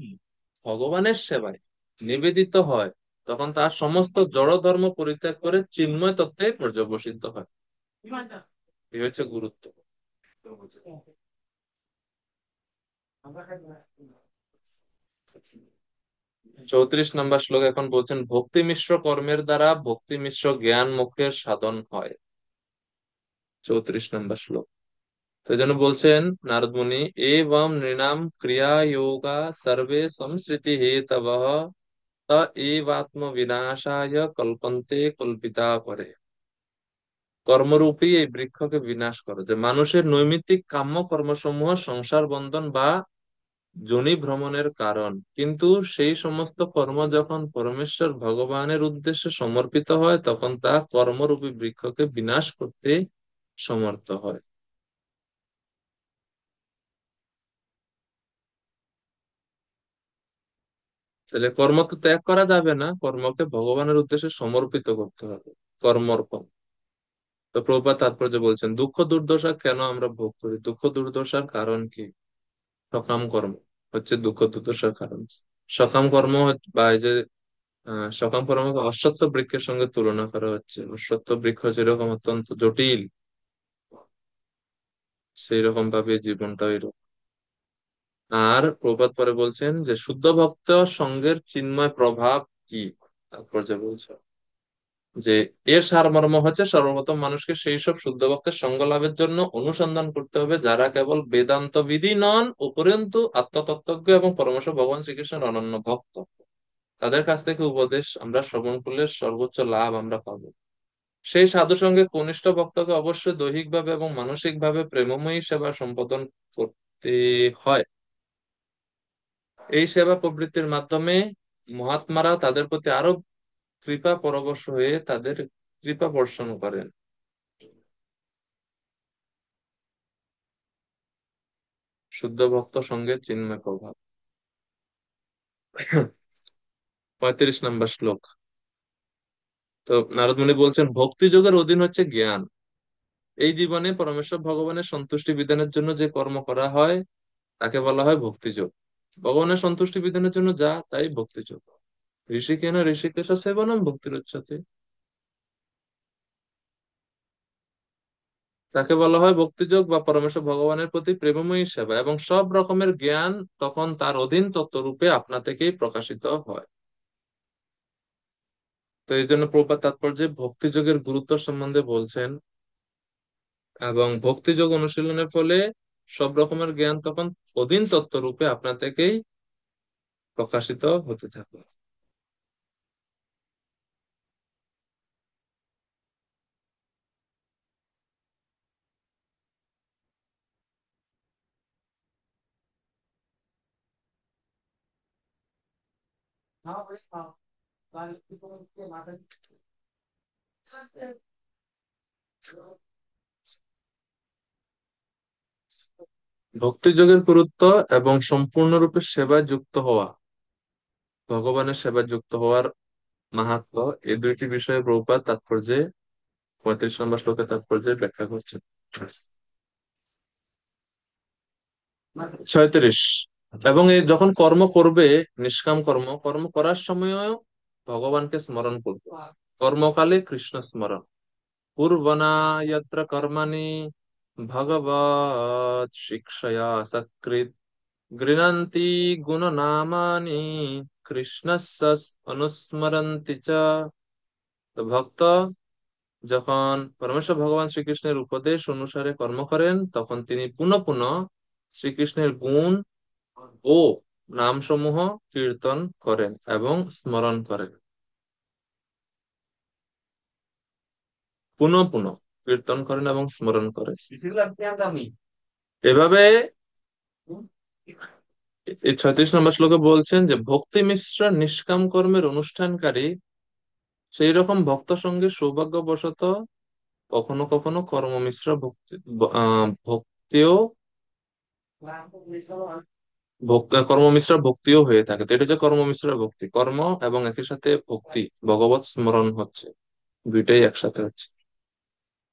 ভগবানের সেবায় নিবেদিত হয়, তখন তার সমস্ত জড় ধর্ম পরিত্যাগ করে চিন্ময় তত্ত্বে পর্যবসিত হয়। এই হচ্ছে গুরুত্ব। 34 নম্বর শ্লোক এখন বলছেন, ভক্তি মিশ্র কর্মের দ্বারা ভক্তি মিশ্র জ্ঞান মুখের সাধন হয়। 34 নম্বর শ্লোক। তো এই জন্য বলছেন নারদ মুনি, এবং নৃণাম ক্রিয়া যোগা সর্বে সংসৃতি হেতবঃ ত এবাত্ম বিনাশায় কল্পন্তে কল্পিতা পরে। কর্মরূপী এই বৃক্ষকে বিনাশ করো, যে মানুষের নৈমিত্তিক কাম্য কর্মসমূহ সংসার বন্ধন বা যোনি ভ্রমণের কারণ, কিন্তু সেই সমস্ত কর্ম যখন পরমেশ্বর ভগবানের উদ্দেশ্যে সমর্পিত হয়, তখন তা কর্মরূপী বৃক্ষকে বিনাশ করতে সমর্থ হয়। তাহলে কর্ম তো ত্যাগ করা যাবে না, কর্মকে ভগবানের উদ্দেশ্যে সমর্পিত করতে হবে, কর্মর্পণ। তো প্রভুপাদ তাৎপর্য বলছেন, দুঃখ দুর্দশা কেন আমরা ভোগ করি, দুঃখ দুর্দশার কারণ কি? সকাম কর্ম হচ্ছে দুঃখ দুর্দশার কারণ। সকাম কর্ম বা এই যে সকাম কর্মকে অশ্বত্থ বৃক্ষের সঙ্গে তুলনা করা হচ্ছে। অশ্বত্থ বৃক্ষ যেরকম অত্যন্ত জটিল, সেই রকম ভাবে জীবনটাও এরকম। আর প্রভুপাদ পরে বলছেন যে শুদ্ধ ভক্ত সঙ্গের চিন্ময় প্রভাব কি। তারপর যে বলছে যে এর সারমর্ম হচ্ছে, সর্বপ্রথম মানুষকে সেই সব শুদ্ধ ভক্তের সঙ্গ লাভের জন্য অনুসন্ধান করতে হবে, যারা কেবল বেদান্ত বিধি নন, উপরন্তু আত্মতত্ত্বজ্ঞ এবং পরমেশ্বর ভগবান শ্রীকৃষ্ণের অনন্য ভক্ত। তাদের কাছ থেকে উপদেশ আমরা শ্রবণ করলে সর্বোচ্চ লাভ আমরা পাবো। সেই সাধু সঙ্গে কনিষ্ঠ ভক্তকে অবশ্যই দৈহিকভাবে এবং মানসিকভাবে প্রেমময়ী সেবা সম্পাদন করতে হয়। এই সেবা প্রবৃত্তির মাধ্যমে মহাত্মারা তাদের প্রতি আরো কৃপা পরবশ হয়ে তাদের কৃপা বর্ষণ করেন। শুদ্ধ ভক্ত সঙ্গে চিন্ময় প্রভাব। 35 নম্বর শ্লোক। তো নারদ মুনি বলছেন, ভক্তি যোগের অধীন হচ্ছে জ্ঞান। এই জীবনে পরমেশ্বর ভগবানের সন্তুষ্টি বিধানের জন্য যে কর্ম করা হয়, তাকে বলা হয় ভক্তিযোগ। ভগবানের সন্তুষ্টি বিধানের জন্য যা তাই ভক্তিযোগ। ঋষিকেন ঋষিকেশ সেবনম ভক্তির উচ্চতে, তাকে বলা হয় ভক্তিযোগ বা পরমেশ্বর ভগবানের প্রতি প্রেমময়ী সেবা, এবং সব রকমের জ্ঞান তখন তার অধীন তত্ত্বরূপে আপনা থেকেই প্রকাশিত হয়। তো এই জন্য প্রভুপাদ তাৎপর্যে ভক্তিযোগের গুরুত্ব সম্বন্ধে বলছেন, এবং ভক্তিযোগ অনুশীলনের ফলে সব রকমের জ্ঞান তখন অধীন তত্ত্বরূপে আপনা থেকেই প্রকাশিত হতে থাকে। ভক্তিযোগের গুরুত্ব এবং সম্পূর্ণরূপে সেবায় যুক্ত হওয়া, ভগবানের সেবায় যুক্ত হওয়ার মাহাত্ম্য, এই দুইটি বিষয়ে প্রভুপাদ তাৎপর্যে 35 নম্বর শ্লোকে তাৎপর্যে ব্যাখ্যা করছেন। 36, এবং এই যখন কর্ম করবে, নিষ্কাম কর্ম কর্ম করার সময়ও ভগবানকে স্মরণ করবে। কর্মকালে কৃষ্ণ স্মরণ, পূর্বনা যত্র কর্মাণি ভগবৎ শিক্ষয়া সকৃৎ গৃণন্তি গুণনামানি কৃষ্ণস্য অনুস্মরন্তি চ। তো ভক্ত যখন পরমেশ্বর ভগবান শ্রীকৃষ্ণের উপদেশ অনুসারে কর্ম করেন, তখন তিনি পুনঃ পুনঃ শ্রীকৃষ্ণের গুণ ও নামসমূহ কীর্তন করেন এবং স্মরণ করেন। পুনঃ পুনঃ কীর্তন করেন এবং স্মরণ করেন। এভাবে এই 36 নম্বর শ্লোকে বলছেন যে ভক্তি মিশ্র নিষ্কাম কর্মের অনুষ্ঠানকারী সেই রকম ভক্ত সঙ্গে সৌভাগ্যবশত কখনো কখনো কর্মমিশ্র ভক্তিও কর্মমিশ্র ভক্তিও হয়ে থাকে। তো এটা হচ্ছে কর্মমিশ্র ভক্তি, কর্ম এবং একই সাথে ভক্তি, ভগবত স্মরণ হচ্ছে, দুইটাই একসাথে হচ্ছে।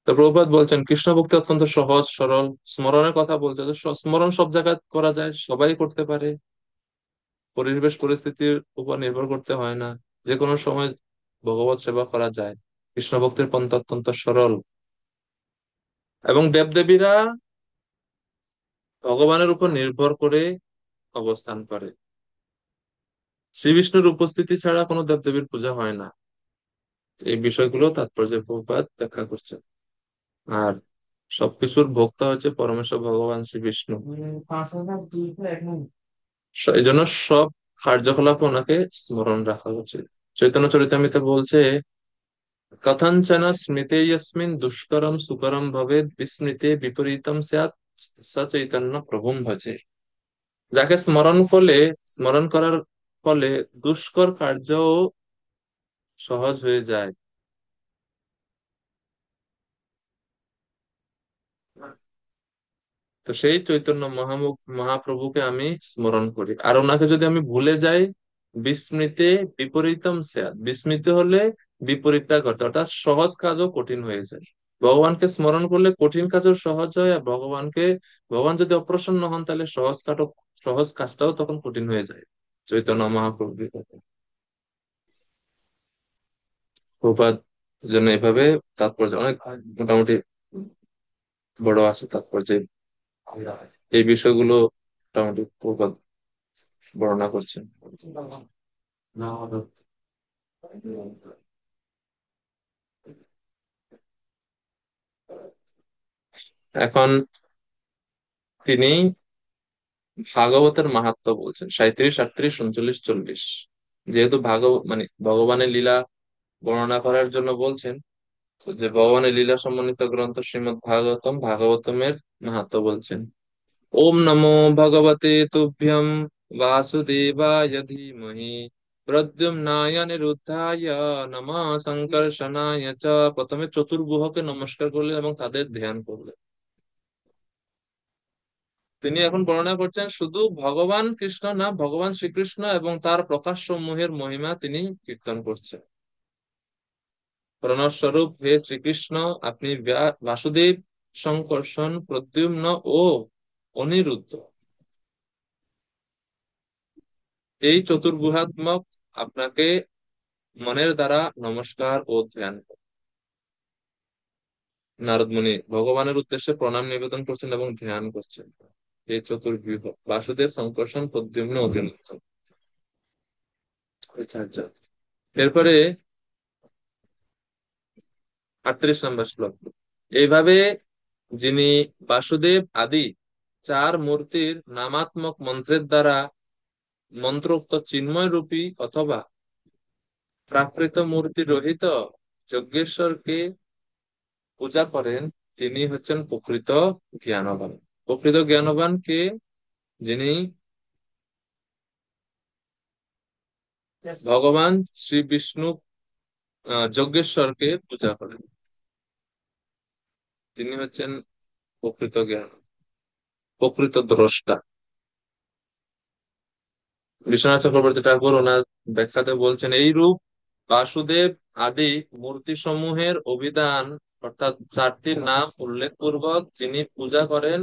তো প্রভুপাদ বলছেন কৃষ্ণ ভক্তি অত্যন্ত সহজ সরল। স্মরণের কথা বলছে, যে স্মরণ সব জায়গায় করা যায়, সবাই করতে পারে, পরিবেশ পরিস্থিতির উপর নির্ভর করতে হয় না, যে কোনো সময় ভগবত সেবা করা যায়। কৃষ্ণ ভক্তির পন্থা অত্যন্ত সরল, এবং দেবদেবীরা ভগবানের উপর নির্ভর করে অবস্থান করে। শ্রী বিষ্ণুর উপস্থিতি ছাড়া কোনো দেবদেবীর পূজা হয় না। এই বিষয়গুলো তাৎপর্য প্রভুপাদ ব্যাখ্যা করছেন। আর সবকিছুর ভোক্তা হচ্ছে পরমেশ্বর ভগবান শ্রী বিষ্ণু। এই জন্য সব কার্যকলাপ ওনাকে স্মরণ রাখা উচিত। চৈতন্য চরিতামৃতে বলছে কথঞ্চন স্মৃতে যস্মিন দুষ্করম সুকরম ভবেদ বিস্মৃতে বিপরীতম স্যাৎ স চৈতন্য প্রভুম ভজে। যাকে স্মরণ করার ফলে দুষ্কর কার্য সহজ হয়ে যায়। তো সেই চৈতন্য মহাপ্রভুকে আমি স্মরণ করি, আর ওনাকে যদি আমি ভুলে যাই, বিস্মৃতে বিপরীতম স্যাৎ, বিস্মৃত হলে বিপরীতটা ঘটে, অর্থাৎ সহজ কাজও কঠিন হয়ে যায়। ভগবানকে স্মরণ করলে কঠিন কাজও সহজ হয়, আর ভগবান যদি অপ্রসন্ন হন, তাহলে সহজ কাজটাও তখন কঠিন হয়ে যায়। চৈতন্য মহাপ্রভুর কথা। প্রভুপাদ জন্য এভাবে তাৎপর্য অনেক মোটামুটি বড় আছে তাৎপর্য, এই বিষয়গুলো মোটামুটি প্রভুপাদ বর্ণনা করছেন। এখন তিনি ভাগবতের মাহাত্ম্য বলছেন 37, 38, 39, 40। যেহেতু মানে ভগবানের লীলা বর্ণনা করার জন্য বলছেন, তো যে ভগবানের লীলা সম্বন্ধিত গ্রন্থ শ্রীমদ্ ভাগবতম, ভাগবতমের মাহাত্ম্য বলছেন। ওম নমো ভগবতে তুভ্যম বাসুদেবায় ধীমহি প্রদ্যুম্নায় নিরুদ্ধায় নমঃ সংকর্ষণায় চ। প্রথমে চতুর্ভুজকে নমস্কার করলেন এবং তাদের ধ্যান করলেন। তিনি এখন বর্ণনা করছেন শুধু ভগবান কৃষ্ণ না, ভগবান শ্রীকৃষ্ণ এবং তার প্রকাশ সমূহের মহিমা তিনি কীর্তন করছেন। প্রণব স্বরূপ হে শ্রীকৃষ্ণ, আপনি বাসুদেব, সংকর্ষণ, প্রদ্যুম্ন ও অনিরুদ্ধ, এই চতুর্ভুজাত্মক আপনাকে মনের দ্বারা নমস্কার ও ধ্যান করি। নারদ মুনি ভগবানের উদ্দেশ্যে প্রণাম নিবেদন করছেন এবং ধ্যান করছেন এই চতুর্ভুজ বাসুদেব, সংকর্ষণ, প্রদ্যুম্ন, অনিরুদ্ধ, এই চারজন। এরপরে 38 নম্বর শ্লোক। এইভাবে যিনি বাসুদেব আদি চার মূর্তির নামাত্মক মন্ত্রের দ্বারা মন্ত্রোক্ত চিন্ময় রূপী অথবা প্রাকৃত মূর্তি রহিত যজ্ঞেশ্বরকে পূজা করেন, তিনি হচ্ছেন প্রকৃত জ্ঞানবান। প্রকৃত জ্ঞানবান কে? যিনি ভগবান শ্রী বিষ্ণু যজ্ঞেশ্বরকে পূজা করেন। তিনি হচ্ছেন প্রকৃত জ্ঞান, প্রকৃত দ্রষ্টা। বিশ্বনাথ চক্রবর্তী ঠাকুর ওনার ব্যাখ্যাতে বলছেন, এই রূপ বাসুদেব আদি মূর্তি সমূহের অভিধান, অর্থাৎ চারটির নাম উল্লেখ পূর্বক যিনি পূজা করেন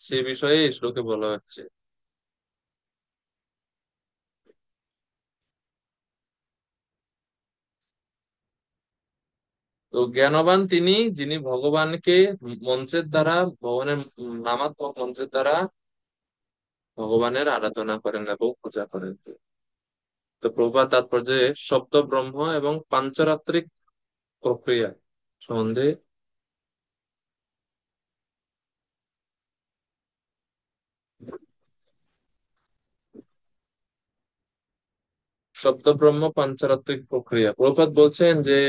সে বিষয়ে এই শ্লোকে বলা হচ্ছে। তো জ্ঞানবান তিনি, যিনি ভগবানকে মন্ত্রের দ্বারা, ভগবানের নামাত্মক মন্ত্রের দ্বারা ভগবানের আরাধনা করেন এবং পূজা করেন। তো প্রভুপাদ তাৎপর্যে শব্দ ব্রহ্ম এবং পাঞ্চরাত্রিক প্রক্রিয়া সম্বন্ধে, শব্দ ব্রহ্ম পাঞ্চরাত্রিক প্রক্রিয়া প্রভুপাদ বলছেন যে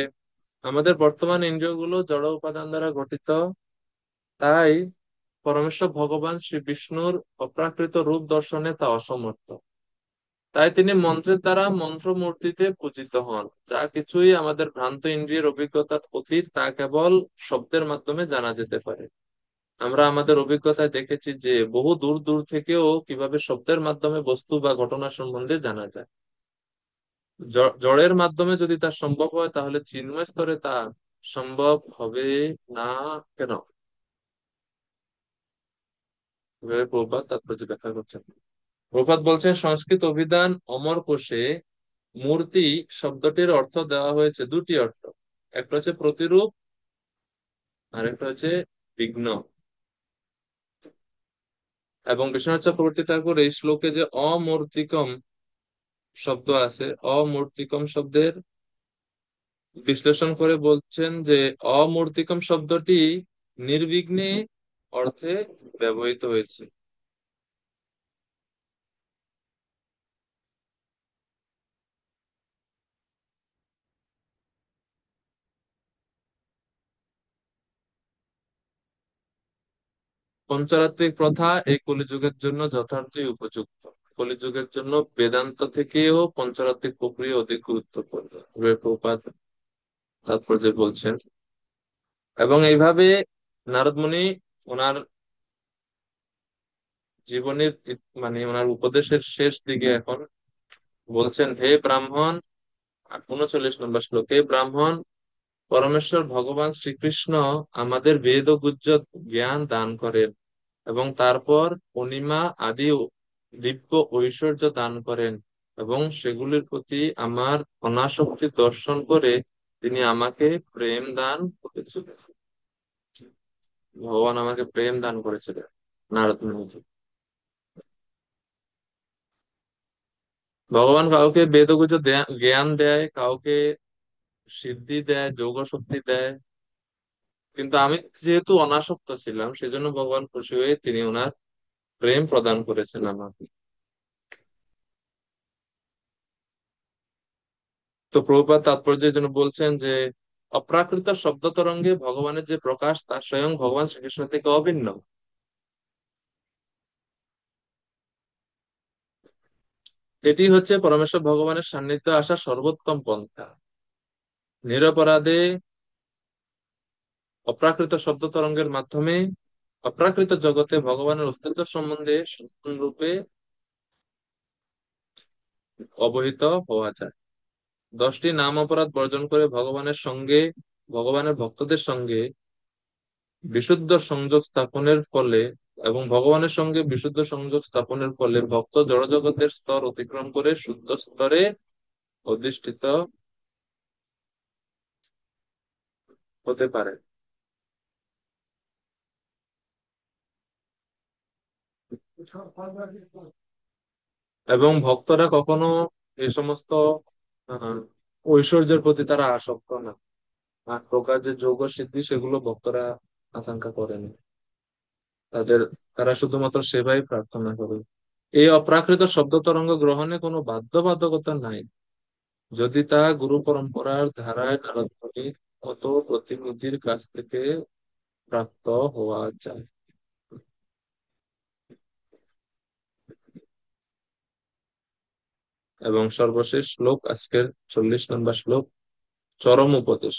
আমাদের বর্তমান ইন্দ্রিয়গুলো জড় উপাদান দ্বারা গঠিত। তাই পরমেশ্বর ভগবান শ্রী বিষ্ণুর অপ্রাকৃত রূপ দর্শনে তা অসমর্থ। তাই তিনি মন্ত্রের দ্বারা মন্ত্রমূর্তিতে পূজিত হন। যা কিছুই আমাদের ভ্রান্ত ইন্দ্রিয়ের অভিজ্ঞতার অতীত, তা কেবল শব্দের মাধ্যমে জানা যেতে পারে। আমরা আমাদের অভিজ্ঞতায় দেখেছি যে বহু দূর দূর থেকেও কিভাবে শব্দের মাধ্যমে বস্তু বা ঘটনা সম্বন্ধে জানা যায়। জড়ের মাধ্যমে যদি তা সম্ভব হয়, তাহলে চিন্ময় স্তরে তা সম্ভব হবে না কেন? এভাবে প্রভুপাদ তাৎপর্য ব্যাখ্যা করছেন। প্রভুপাদ বলছেন, সংস্কৃত অভিধান অমর কোষে মূর্তি শব্দটির অর্থ দেওয়া হয়েছে দুটি অর্থ। একটা হচ্ছে প্রতিরূপ, আর একটা হচ্ছে বিঘ্ন। এবং বিশ্বনাথ চক্রবর্তী ঠাকুর এই শ্লোকে যে অমূর্তিকম শব্দ আছে, অমূর্তিকম শব্দের বিশ্লেষণ করে বলছেন যে অমূর্তিকম শব্দটি নির্বিঘ্নে অর্থে ব্যবহৃত হয়েছে। পঞ্চরাত্রিক প্রথা এই কলিযুগের জন্য যথার্থই উপযুক্ত। কলিযুগের জন্য বেদান্ত থেকেও পঞ্চরাত্রিক প্রক্রিয়া অধিক গুরুত্বপূর্ণ এভাবে প্রভুপাদ তাৎপর্যে বলছেন। এবং এইভাবে নারদ মুনি ওনার জীবনের মানে ওনার উপদেশের শেষ দিকে এখন বলছেন, হে ব্রাহ্মণ, 39 নম্বর শ্লোক, হে ব্রাহ্মণ, পরমেশ্বর ভগবান শ্রীকৃষ্ণ আমাদের বেদ ও গুহ্য জ্ঞান দান করেন এবং তারপর অনিমা আদি দিব্য ঐশ্বর্য দান করেন, এবং সেগুলির প্রতি আমার অনাসক্তি দর্শন করে তিনি আমাকে প্রেম দান করেছিলেন। ভগবান আমাকে প্রেম দান করেছিলেন, নারদ মুনিজি। ভগবান কাউকে বেদগুজ জ্ঞান দেয়, কাউকে সিদ্ধি দেয়, যোগ শক্তি দেয়। কিন্তু আমি যেহেতু অনাসক্ত ছিলাম, সেজন্য ভগবান খুশি হয়ে তিনি ওনার প্রেম প্রদান করেছেন আমাকে। তো প্রভুপাদ তাৎপর্যের জন্য বলছেন যে অপ্রাকৃত শব্দ তরঙ্গে ভগবানের যে প্রকাশ, তা স্বয়ং ভগবান শ্রীকৃষ্ণ থেকে অভিন্ন। এটি হচ্ছে পরমেশ্বর ভগবানের সান্নিধ্যে আসা সর্বোত্তম পন্থা। নিরপরাধে অপ্রাকৃত শব্দ তরঙ্গের মাধ্যমে অপ্রাকৃত জগতে ভগবানের অস্তিত্ব সম্বন্ধে রূপে অবহিত হওয়া যায়। 10টি নাম অপরাধ বর্জন করে ভগবানের সঙ্গে, ভগবানের ভক্তদের সঙ্গে বিশুদ্ধ সংযোগ স্থাপনের ফলে এবং ভগবানের সঙ্গে বিশুদ্ধ সংযোগ স্থাপনের ফলে ভক্ত জড়জগতের স্তর অতিক্রম করে শুদ্ধ স্তরে অধিষ্ঠিত হতে পারে। এবং ভক্তরা কখনো এই সমস্ত আহ, ঐশ্বর্যের প্রতি তারা আসক্ত না। আর প্রকার যে যোগ সিদ্ধি, সেগুলো ভক্তরা আকাঙ্ক্ষা করেন। তাদের, তারা শুধুমাত্র সেবাই প্রার্থনা করে। এই অপ্রাকৃত শব্দ তরঙ্গ গ্রহণে কোনো বাধ্যবাধকতা নাই, যদি তা গুরু পরম্পরার ধারায় নারদ মুনির মতো প্রতিনিধির কাছ থেকে প্রাপ্ত হওয়া যায়। এবং সর্বশেষ শ্লোক, আজকের 40 নম্বর শ্লোক, চরম উপদেশ।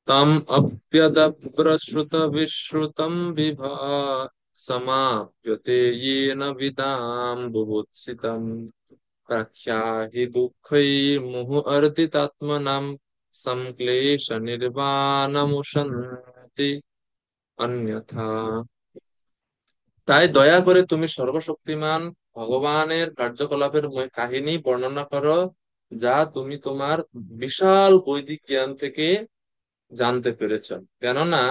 তম অপ্যদপ্রশ্রুত বিশ্রুতম বিভা সমাপ্যতে येन विदाम বুভুৎসিতম প্রখ্যাহি দুঃখৈ মুহু অর্দিতাত্মনাম সংক্লেশ নির্বাণমুশন্তি অন্যথা। তাই দয়া করে তুমি সর্বশক্তিমান ভগবানের কার্যকলাপের কাহিনী বর্ণনা করো, যা তুমি তোমার বিশাল বৈদিক জ্ঞান থেকে জানতে পেরেছ। কেননা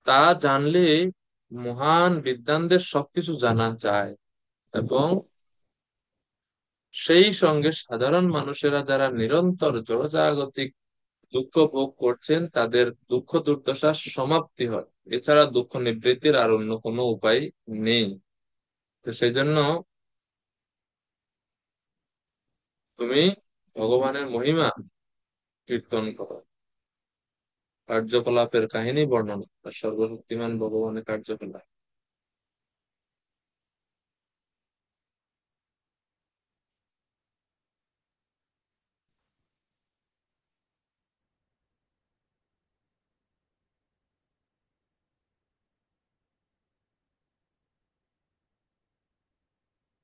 তা জানলে মহান বিদ্বানদের সবকিছু জানা যায়, এবং সেই সঙ্গে সাধারণ মানুষেরা যারা নিরন্তর জড়জাগতিক দুঃখ ভোগ করছেন তাদের দুঃখ দুর্দশার সমাপ্তি হয়। এছাড়া দুঃখ নিবৃত্তির আর অন্য কোনো উপায় নেই। তো সেই জন্য তুমি ভগবানের মহিমা কীর্তন করো, কার্যকলাপের কাহিনী বর্ণনা করো, সর্বশক্তিমান ভগবানের কার্যকলাপ।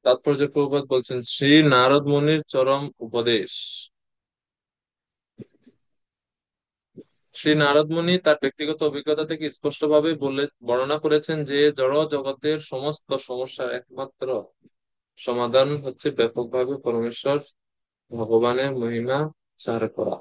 তাৎপর্য প্রভুপাদ বলছেন, শ্রী নারদ মুনির চরম উপদেশ। শ্রী নারদ মুনি তার ব্যক্তিগত অভিজ্ঞতা থেকে স্পষ্টভাবে বর্ণনা করেছেন যে জড় জগতের সমস্ত সমস্যার একমাত্র সমাধান হচ্ছে ব্যাপকভাবে পরমেশ্বর ভগবানের মহিমা চার করা।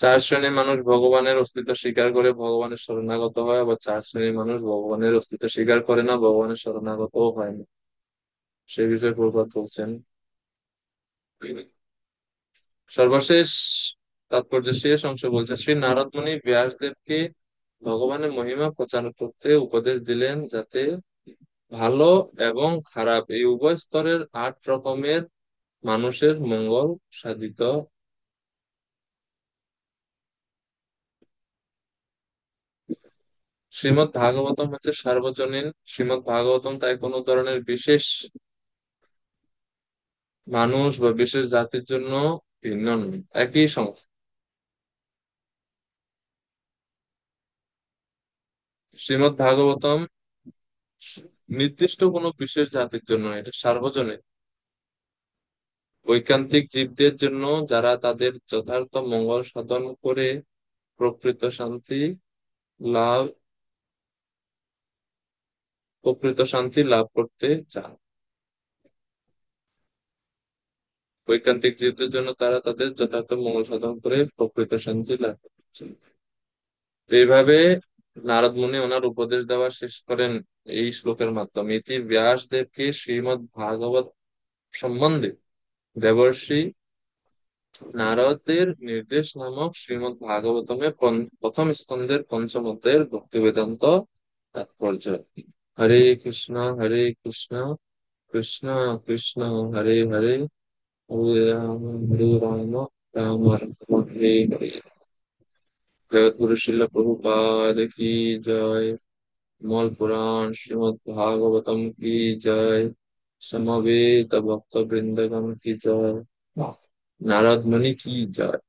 চার শ্রেণীর মানুষ ভগবানের অস্তিত্ব স্বীকার করে ভগবানের শরণাগত হয়, আবার চার শ্রেণীর মানুষ ভগবানের অস্তিত্ব স্বীকার করে না, ভগবানের শরণাগতও হয় না। সেই বিষয়ে প্রভুপাদ বলছেন। সর্বশেষ তাৎপর্য শেষ অংশ বলছে, শ্রী নারদ মুনি ব্যাসদেবকে ভগবানের মহিমা প্রচার করতে উপদেশ দিলেন, যাতে ভালো এবং খারাপ এই উভয় স্তরের 8 রকমের মানুষের মঙ্গল সাধিত। শ্রীমৎ ভাগবতম হচ্ছে সার্বজনীন। শ্রীমৎ ভাগবতম তাই কোনো ধরনের বিশেষ মানুষ বা বিশেষ জাতির জন্য ভিন্ন নয়, একই সংখ্যা। শ্রীমৎ ভাগবতম নির্দিষ্ট কোনো বিশেষ জাতির জন্য নয়, এটা সার্বজনীন। ঐকান্তিক জীবদের জন্য, যারা তাদের যথার্থ মঙ্গল সাধন করে প্রকৃত শান্তি লাভ প্রকৃত শান্তি লাভ করতে চান। ঐকান্তিক জীবদের জন্য তারা তাদের যথার্থ মঙ্গল সাধন করে প্রকৃত শান্তি লাভ করতে চান। তো এইভাবে নারদ মুনি ওনার উপদেশ দেওয়া শেষ করেন এই শ্লোকের মাধ্যমে। ইতি ব্যাস দেবকে শ্রীমৎ ভাগবত সম্বন্ধে দেবর্ষি নারদের নির্দেশ নামক শ্রীমৎ ভাগবতমে প্রথম স্কন্ধের পঞ্চম অধ্যায়ের ভক্তি বেদান্ত তাৎপর্য। হরে কৃষ্ণ কৃষ্ণ কৃষ্ণ হরে হরে, হরে রাম হরে রাম, রাম রাম হরে হরে। জগৎগুরু শিল প্রভুপাদ কি জয়। মল পুরাণ শ্রীমদ্ ভাগবতম কি জয়। সমবেত ভক্ত বৃন্দগণ কি জয়। নারদ মুনি কি জয়।